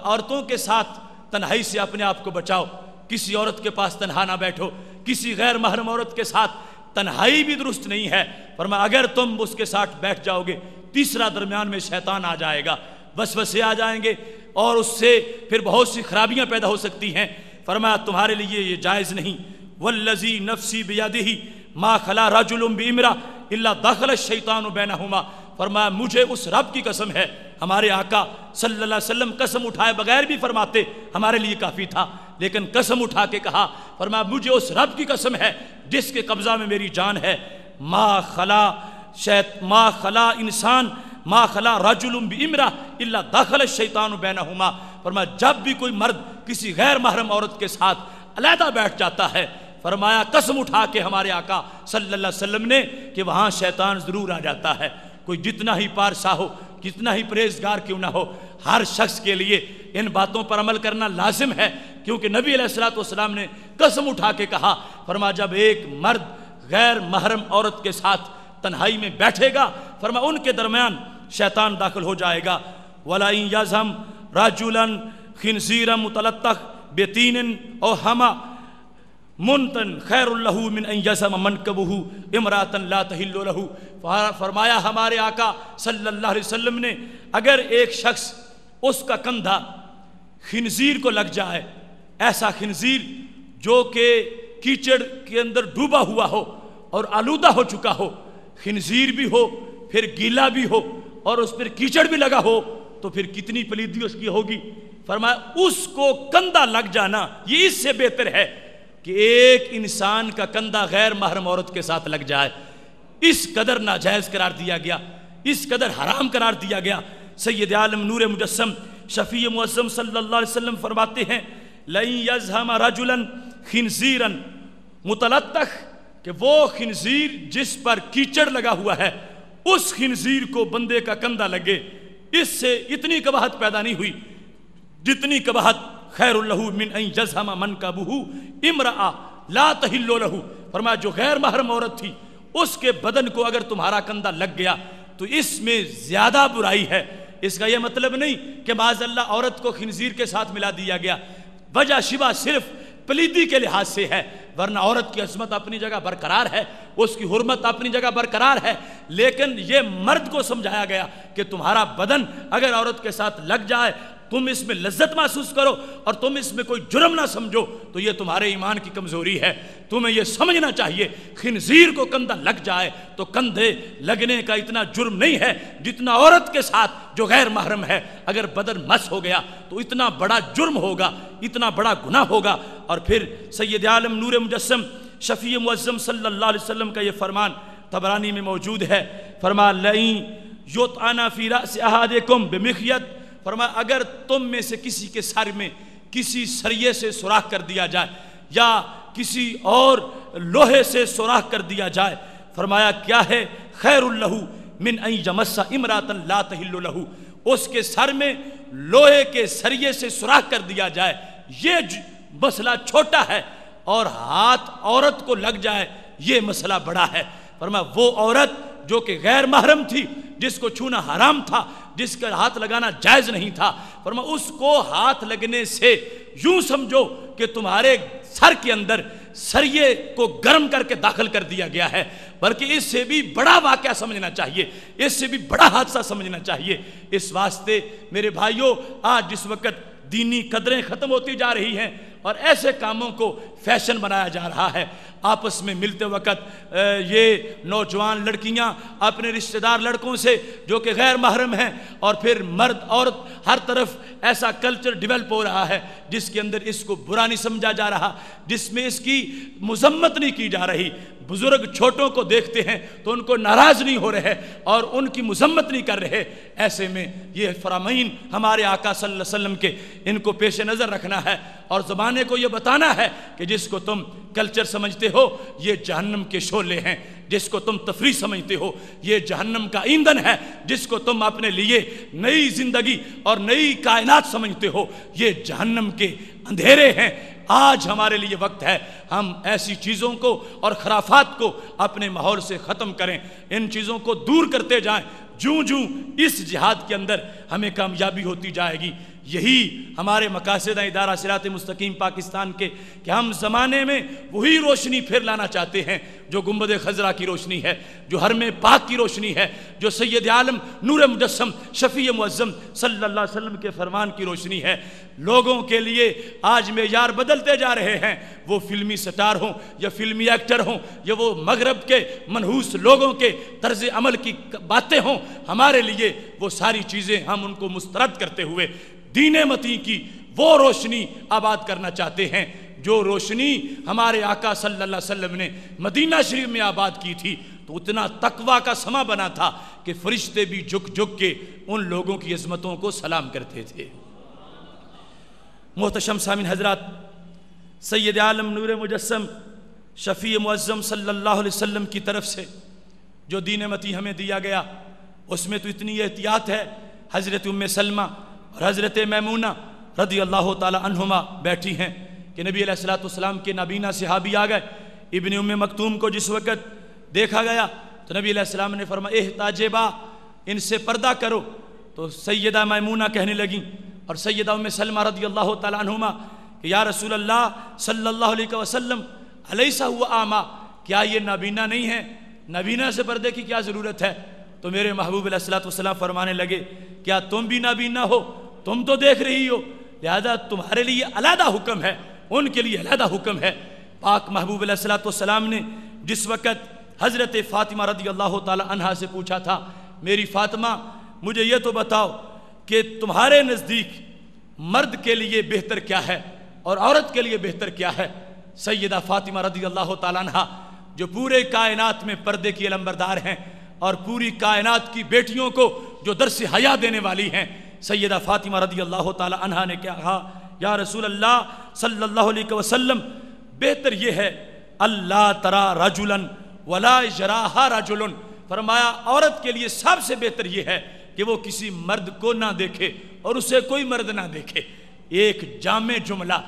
عورتوں کے ساتھ تنہائی سے اپنے آپ کو بچاؤ، کسی عورت کے پاس تنہا نہ بیٹھو، کسی غیر محرم عورت کے ساتھ تنہائی بھی درست نہیں ہے۔ اگر تم اس کے ساتھ بیٹھ جاؤ گے تیسرا درمیان میں شیطان آ جائے گا، وسوسے آ جائیں گے اور اس سے پھر بہت سی خرابیاں پیدا ہو سکتی ہیں۔ تمہارے لیے یہ جائز نہیں۔ والذی نفسی بیدہ ما خلا رجل بامرأ الا دخل الشیطان بینہما، مجھے اس رب کی قسم ہے، ہمارے آقا صلی اللہ علیہ وسلم قسم اٹھائے بغیر بھی فرماتے ہمارے لیے کافی تھا، لیکن قسم اٹھا کے کہا، مجھے اس رب کی قسم ہے جس کے قبضہ میں میری جان ہے، ما خلا رجل بامرأ الا دخل الشیطان بینہما، جب بھی کوئی مرد کسی غیر محرم عورت کے ساتھ علیحدہ بیٹھ جاتا ہے، فرمایا قسم اٹھا کے ہمارے آقا صلی اللہ علیہ وسلم نے کہ وہاں شیطان ضرور آ جاتا ہے۔ کوئی جتنا ہی پارسا ہو، کتنا ہی پرہیزگار کیوں نہ ہو، ہر شخص کے لیے ان باتوں پر عمل کرنا لازم ہے، کیونکہ نبی علیہ الصلوۃ والسلام نے قسم اٹھا کے کہا، جب ایک مرد غیر محرم عورت کے ساتھ تنہائی میں بیٹھے گا، ان کے درمیان شیطان داخل ہو جائے گا۔ وَلَئِن يَزْهَمْ رَجُلًا خِنْزِيرًا مُتَلَطَّخ بِطِينٍ أَوْ حَمَى منتن خیر اللہ من ان یزم منکبہ امراتن لا تحل لہ، فرمایا ہمارے آقا صلی اللہ علیہ وسلم نے اگر ایک شخص اس کا کندھا خنزیر کو لگ جائے، ایسا خنزیر جو کہ کیچڑ کے اندر ڈوبا ہوا ہو اور آلودہ ہو چکا ہو، خنزیر بھی ہو پھر گیلا بھی ہو اور اس پر کیچڑ بھی لگا ہو تو پھر کتنی پلیدی اس کی ہوگی۔ فرمایا اس کو کندھا لگ جانا یہ اس سے بہتر ہے کہ ایک انسان کا کندھا غیر محرم عورت کے ساتھ لگ جائے، اس قدر ناجائز قرار دیا گیا، اس قدر حرام قرار دیا گیا۔ سید عالم نور مجسم شفیع معظم صلی اللہ علیہ وسلم فرماتے ہیں لَن يَزْهَمَ رَجُلًا خِنْزِيرًا مُتَلَطَّخ، کہ وہ خنزیر جس پر کیچڑ لگا ہوا ہے اس خنزیر کو بندے کا کندھا لگے، اس سے اتنی قباحت پیدا نہیں ہوئی جتنی قباحت خیر اللہ من ان یزہم منکبہ امرأ لا تحل لہ، فرمایا جو غیر محرم عورت تھی اس کے بدن کو اگر تمہارا کندھا لگ گیا تو اس میں زیادہ برائی ہے۔ اس کا یہ مطلب نہیں کہ معاذ اللہ عورت کو خنزیر کے ساتھ ملا دیا گیا، وجہ شبہ صرف پلیدی کے لحاظ سے ہے، ورنہ عورت کی عصمت اپنی جگہ برقرار ہے، اس کی حرمت اپنی جگہ برقرار ہے، لیکن یہ مرد کو سمجھایا گیا کہ تمہارا بدن اگر عورت کے ساتھ لگ جائے تم اس میں لذت محسوس کرو اور تم اس میں کوئی جرم نہ سمجھو تو یہ تمہارے ایمان کی کمزوری ہے۔ تمہیں یہ سمجھنا چاہیے خنزیر کو کندھا لگ جائے تو کندھے لگنے کا اتنا جرم نہیں ہے جتنا عورت کے ساتھ جو غیر محرم ہے اگر بدن مس ہو گیا تو اتنا بڑا جرم ہوگا، اتنا بڑا گناہ ہوگا۔ اور پھر سید عالم نور مجسم شفیع معظم صلی اللہ علیہ وسلم کا یہ فرمان طبرانی میں موجود ہے، فرمایا لئن یطعن فی رأس احدکم بمخیط، فرمایا اگر تم میں سے کسی کے سر میں کسی سریے سے سوراخ کر دیا جائے یا کسی اور لوہے سے سوراخ کر دیا جائے، فرمایا کیا ہے خیر اللہ من ان یمس امرأۃ لا تحل لہ، اس کے سر میں لوہے کے سریے سے سوراخ کر دیا جائے، یہ مسئلہ چھوٹا ہے، اور ہاتھ عورت کو لگ جائے یہ مسئلہ بڑا ہے۔ فرمایا وہ عورت جو کہ غیر محرم تھی، جس کو چھونا حرام تھا، جس کا ہاتھ لگانا جائز نہیں تھا، فرمایا اس کو ہاتھ لگنے سے یوں سمجھو کہ تمہارے سر کے اندر سریے کو گرم کر کے داخل کر دیا گیا ہے، بلکہ اس سے بھی بڑا واقعہ سمجھنا چاہیے، اس سے بھی بڑا حادثہ سمجھنا چاہیے۔ اس واسطے میرے بھائیوں، آج جس وقت دینی قدریں ختم ہوتی جا رہی ہیں اور ایسے کاموں کو فیشن بنایا جا رہا ہے۔ آپس میں ملتے وقت یہ نوجوان لڑکیاں اپنے رشتہ دار لڑکوں سے جو کہ غیر محرم ہیں، اور پھر مرد عورت، ہر طرف ایسا کلچر ڈیولپ ہو رہا ہے جس کے اندر اس کو برا نہیں سمجھا جا رہا، جس میں اس کی مذمت نہیں کی جا رہی۔ بزرگ چھوٹوں کو دیکھتے ہیں تو ان کو ناراض نہیں ہو رہے اور ان کی مذمت نہیں کر رہے۔ ایسے میں یہ فرامین ہمارے آقا صلی اللہ علیہ وسلم کے، ان کو پیش نظر رکھنا ہے اور زمانے کو یہ بتانا ہے کہ جس کو تم کلچر سمجھتے ہو یہ جہنم کے شعلے ہیں، جس کو تم تفریح سمجھتے ہو یہ جہنم کا ایندھن ہے، جس کو تم اپنے لیے نئی زندگی اور نئی کائنات سمجھتے ہو یہ جہنم کے اندھیرے ہیں۔ آج ہمارے لیے وقت ہے ہم ایسی چیزوں کو اور خرافات کو اپنے ماحول سے ختم کریں، ان چیزوں کو دور کرتے جائیں۔ جوں جوں اس جہاد کے اندر ہمیں کامیابی ہوتی جائے گی، یہی ہمارے مقاصد ہیں ادارہ صراط مستقیم پاکستان کے، کہ ہم زمانے میں وہی روشنی پھر لانا چاہتے ہیں جو گنبد خضرا کی روشنی ہے، جو حرم پاک کی روشنی ہے، جو سید عالم نور مجسم شفیع معظم صلی اللہ علیہ وسلم کے فرمان کی روشنی ہے۔ لوگوں کے لیے آج معیار بدلتے جا رہے ہیں، وہ فلمی سٹار ہوں یا فلمی ایکٹر ہوں یا وہ مغرب کے منحوس لوگوں کے طرز عمل کی باتیں ہوں، ہمارے لیے وہ ساری چیزیں ہم ان کو مسترد کرتے ہوئے دین متین کی وہ روشنی آباد کرنا چاہتے ہیں جو روشنی ہمارے آقا صلی اللہ علیہ وسلم نے مدینہ شریف میں آباد کی تھی۔ تو اتنا تقویٰ کا سما بنا تھا کہ فرشتے بھی جھک جھک کے ان لوگوں کی عظمتوں کو سلام کرتے تھے۔ محتشم سامعین حضرات، سید عالم نور مجسم شفیع معظم صلی اللہ علیہ وسلم کی طرف سے جو دین متی ہمیں دیا گیا اس میں تو اتنی احتیاط ہے۔ حضرت ام سلمہ اور حضرت میمونہ رضی اللہ تعالی عنہما بیٹھی ہیں کہ نبی علیہ السلام کے نابینا صحابی آ گئے۔ ابن ام مکتوم کو جس وقت دیکھا گیا تو نبی علیہ السلام نے فرمایا احتاجبا، ان سے پردہ کرو۔ تو سیدہ میمونہ کہنے لگیں اور سیدہ ام سلمہ رضی اللہ تعالی عنہما کہ یا رسول اللہ صلی اللہ علیہ وسلم الیس ہوا اعمیٰ، کیا یہ نابینا نہیں ہے؟ نابینا سے پردے کی کیا ضرورت ہے؟ تو میرے محبوب علیہ السلام فرمانے لگے کیا تم بھی نابینا ہو؟ تم تو دیکھ رہی ہو، لہذا تمہارے لیے علیحدہ حکم ہے، ان کے لیے علیحدہ حکم ہے۔ پاک محبوب علیہ السلام نے جس وقت حضرت فاطمہ رضی اللہ تعالی عنہا سے پوچھا تھا میری فاطمہ مجھے یہ تو بتاؤ کہ تمہارے نزدیک مرد کے لیے بہتر کیا ہے اور عورت کے لیے بہتر کیا ہے؟ سیدہ فاطمہ رضی اللہ تعالی عنہا جو پورے کائنات میں پردے کی علمبردار ہیں اور پوری کائنات کی بیٹیوں کو جو درس حیا دینے والی ہیں، سیدہ فاطمہ رضی اللہ تعالی عنہا نے کیا کہا؟ یا رسول اللہ صلی اللہ علیہ وسلم بہتر یہ ہے اللہ ترا رجلا ولا یراھا رجل، فرمایا عورت کے لیے سب سے بہتر یہ ہے کہ وہ کسی مرد کو نہ دیکھے اور اسے کوئی مرد نہ دیکھے۔ ایک جامع جملہ،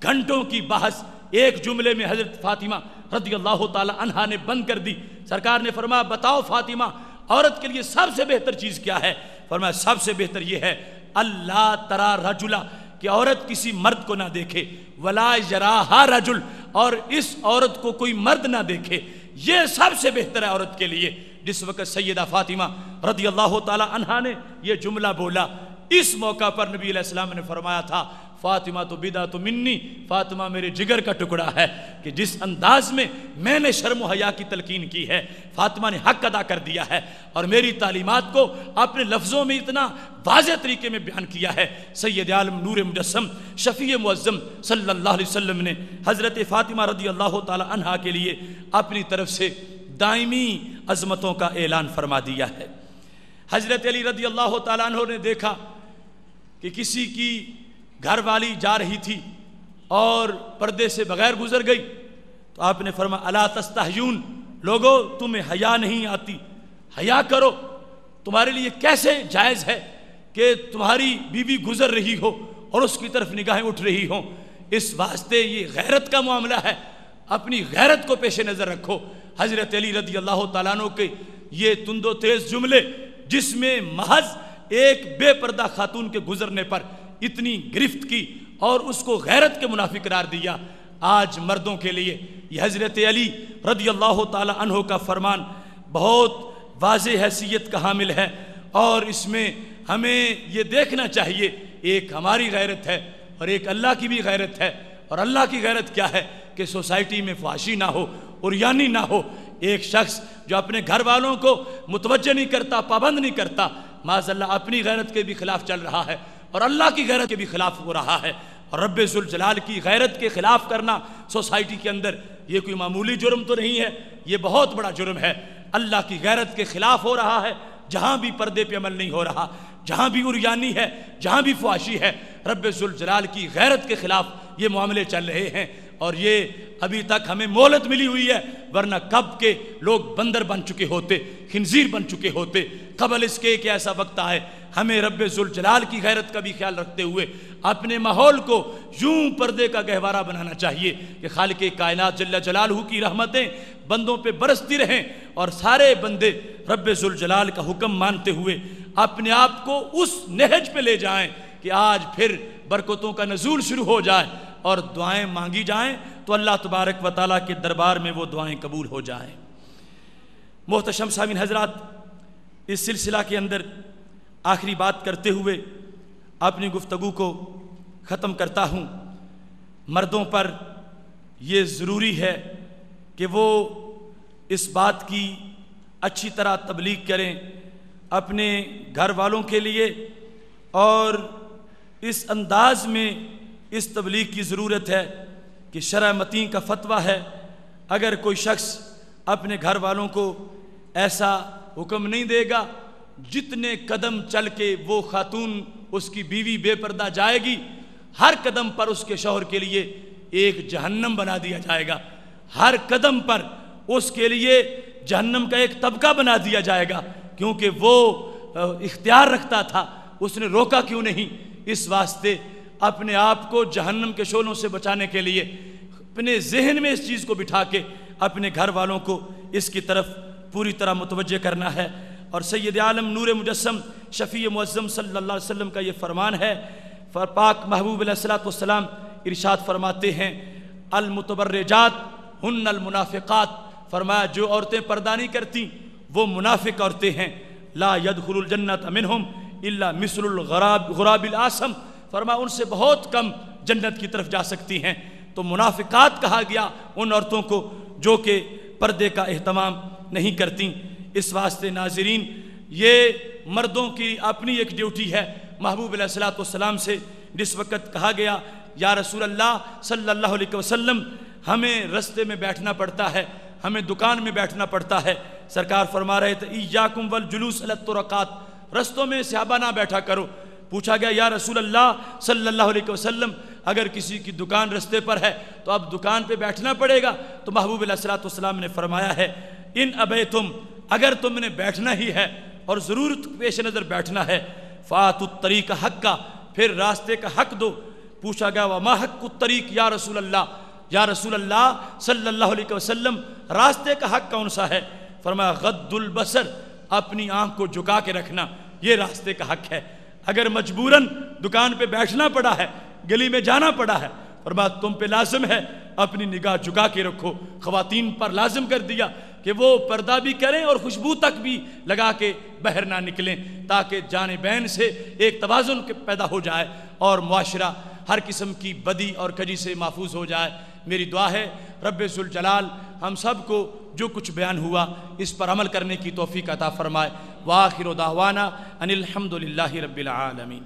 گھنٹوں کی بحث ایک جملے میں حضرت فاطمہ رضی اللہ تعالی عنہا نے بند کر دی۔ سرکار نے فرمایا بتاؤ فاطمہ عورت کے لیے سب سے بہتر چیز کیا ہے؟ فرمایا سب سے بہتر یہ ہے اللہ ترا رجلا، کہ عورت کسی مرد کو نہ دیکھے، ولا یراھا رجل، اور اس عورت کو کوئی مرد نہ دیکھے، یہ سب سے بہتر ہے عورت کے لیے۔ جس وقت سیدہ فاطمہ رضی اللہ تعالی عنہا نے یہ جملہ بولا، اس موقع پر نبی علیہ السلام نے فرمایا تھا فاطمہ تو بدعۃ منی، فاطمہ میرے جگر کا ٹکڑا ہے کہ جس انداز میں میں نے شرم و حیا کی تلقین کی ہے فاطمہ نے حق ادا کر دیا ہے اور میری تعلیمات کو اپنے لفظوں میں اتنا واضح طریقے میں بیان کیا ہے۔ سید عالم نور مجسم شفیع معظم صلی اللہ علیہ وسلم نے حضرت فاطمہ رضی اللہ تعالی عنہا کے لیے اپنی طرف سے دائمی عظمتوں کا اعلان فرما دیا ہے۔ حضرت علی رضی اللہ تعالیٰ عنہ نے دیکھا کہ کسی کی گھر والی جا رہی تھی اور پردے سے بغیر گزر گئی تو آپ نے فرمایا الا تستحیون، لوگو تمہیں حیا نہیں آتی، حیا کرو۔ تمہارے لیے کیسے جائز ہے کہ تمہاری بیوی گزر رہی ہو اور اس کی طرف نگاہیں اٹھ رہی ہوں؟ اس واسطے یہ غیرت کا معاملہ ہے، اپنی غیرت کو پیش نظر رکھو۔ حضرت علی رضی اللہ تعالیٰ عنہ کے یہ تند و تیز جملے جس میں محض ایک بے پردہ خاتون کے گزرنے پر اتنی گرفت کی اور اس کو غیرت کے منافی قرار دیا، آج مردوں کے لیے یہ حضرت علی رضی اللہ تعالی عنہ کا فرمان بہت واضح حیثیت کا حامل ہے اور اس میں ہمیں یہ دیکھنا چاہیے ایک ہماری غیرت ہے اور ایک اللہ کی بھی غیرت ہے اور اللہ کی غیرت کیا ہے کہ سوسائٹی میں فحاشی نہ ہو، عریانی نہ ہو۔ ایک شخص جو اپنے گھر والوں کو متوجہ نہیں کرتا، پابند نہیں کرتا، معاذ اللہ اپنی غیرت کے بھی خلاف چل رہا ہے اور اللہ کی غیرت کے بھی خلاف ہو رہا ہے۔ اور رب ذوالجلال کی غیرت کے خلاف کرنا سوسائٹی کے اندر یہ کوئی معمولی جرم تو نہیں ہے، یہ بہت بڑا جرم ہے۔ اللہ کی غیرت کے خلاف ہو رہا ہے، جہاں بھی پردے پہ عمل نہیں ہو رہا، جہاں بھی عریانی ہے، جہاں بھی فحاشی ہے، رب ذوالجلال کی غیرت کے خلاف یہ معاملے چل رہے ہیں۔ اور یہ ابھی تک ہمیں مہلت ملی ہوئی ہے، ورنہ کب کے لوگ بندر بن چکے ہوتے، خنزیر بن چکے ہوتے۔ قبل اس کے ایک ایسا وقت آئے، ہمیں رب ذوالجلال کی غیرت کا بھی خیال رکھتے ہوئے اپنے ماحول کو یوں پردے کا گہوارہ بنانا چاہیے کہ خالق کائنات جل جلالہ کی رحمتیں بندوں پہ برستی رہیں اور سارے بندے رب ذوالجلال کا حکم مانتے ہوئے اپنے آپ کو اس نہج پہ لے جائیں کہ آج پھر برکتوں کا نزول شروع ہو جائے اور دعائیں مانگی جائیں تو اللہ تبارک و تعالیٰ کے دربار میں وہ دعائیں قبول ہو جائیں۔ محتشم سامعین حضرات، اس سلسلہ کے اندر آخری بات کرتے ہوئے اپنی گفتگو کو ختم کرتا ہوں۔ مردوں پر یہ ضروری ہے کہ وہ اس بات کی اچھی طرح تبلیغ کریں اپنے گھر والوں کے لیے، اور اس انداز میں اس تبلیغ کی ضرورت ہے کہ شرع متین کا فتویٰ ہے، اگر کوئی شخص اپنے گھر والوں کو ایسا حکم نہیں دے گا، جتنے قدم چل کے وہ خاتون اس کی بیوی بے پردہ جائے گی، ہر قدم پر اس کے شوہر کے لیے ایک جہنم بنا دیا جائے گا، ہر قدم پر اس کے لیے جہنم کا ایک طبقہ بنا دیا جائے گا، کیونکہ وہ اختیار رکھتا تھا، اس نے روکا کیوں نہیں؟ اس واسطے اپنے آپ کو جہنم کے شعلوں سے بچانے کے لیے اپنے ذہن میں اس چیز کو بٹھا کے اپنے گھر والوں کو اس کی طرف پوری طرح متوجہ کرنا ہے۔ اور سید عالم نور مجسم شفیع معظم صلی اللہ علیہ وسلم کا یہ فرمان ہے، پاک محبوب علیہ الصلوۃ والسلام ارشاد فرماتے ہیں المتبرجات ہن المنافقات، فرمایا جو عورتیں پردہ نہیں کرتی وہ منافق عورتیں ہیں، لا يدخل الجنت منہم الا مثل الغراب الاسم، فرمایا ان سے بہت کم جنت کی طرف جا سکتی ہیں۔ تو منافقات کہا گیا ان عورتوں کو جو کہ پردے کا اہتمام نہیں کرتی۔ اس واسطے ناظرین، یہ مردوں کی اپنی ایک ڈیوٹی ہے۔ محبوب علیہ الصلوۃ والسلام سے جس وقت کہا گیا یا رسول اللہ صلی اللہ علیہ وسلم ہمیں رستے میں بیٹھنا پڑتا ہے، ہمیں دکان میں بیٹھنا پڑتا ہے، سرکار فرما رہے تھے ایاکم والجلوس علی الطرقات، رستوں میں صحابہ نہ بیٹھا کرو۔ پوچھا گیا یا رسول اللہ صلی اللہ علیہ وسلم اگر کسی کی دکان رستے پر ہے تو اب دکان پہ بیٹھنا پڑے گا؟ تو محبوب علیہ الصلوۃ والسلام نے فرمایا ہے ان ابیتم، اگر تم نے بیٹھنا ہی ہے اور ضرورت پیش نظر بیٹھنا ہے، فاتوا الطریق حقا، پھر راستے کا حق دو۔ پوچھا گیا وما حق الطریق یا رسول اللہ، یا رسول اللہ صلی اللہ علیہ وسلم راستے کا حق کون سا ہے؟ فرمایا غض البصر، اپنی آنکھ کو جھکا کے رکھنا، یہ راستے کا حق ہے۔ اگر مجبوراً دکان پہ بیٹھنا پڑا ہے، گلی میں جانا پڑا ہے، فرمایا تم پہ لازم ہے اپنی نگاہ جھکا کے رکھو۔ خواتین پر لازم کر دیا کہ وہ پردہ بھی کریں اور خوشبو تک بھی لگا کے باہر نہ نکلیں، تاکہ جانبین سے ایک توازن پیدا ہو جائے اور معاشرہ ہر قسم کی بدی اور کجی سے محفوظ ہو جائے۔ میری دعا ہے رب ذوالجلال ہم سب کو جو کچھ بیان ہوا اس پر عمل کرنے کی توفیق عطا فرمائے۔ وآخر دعوانا ان الحمد للہ رب العالمین۔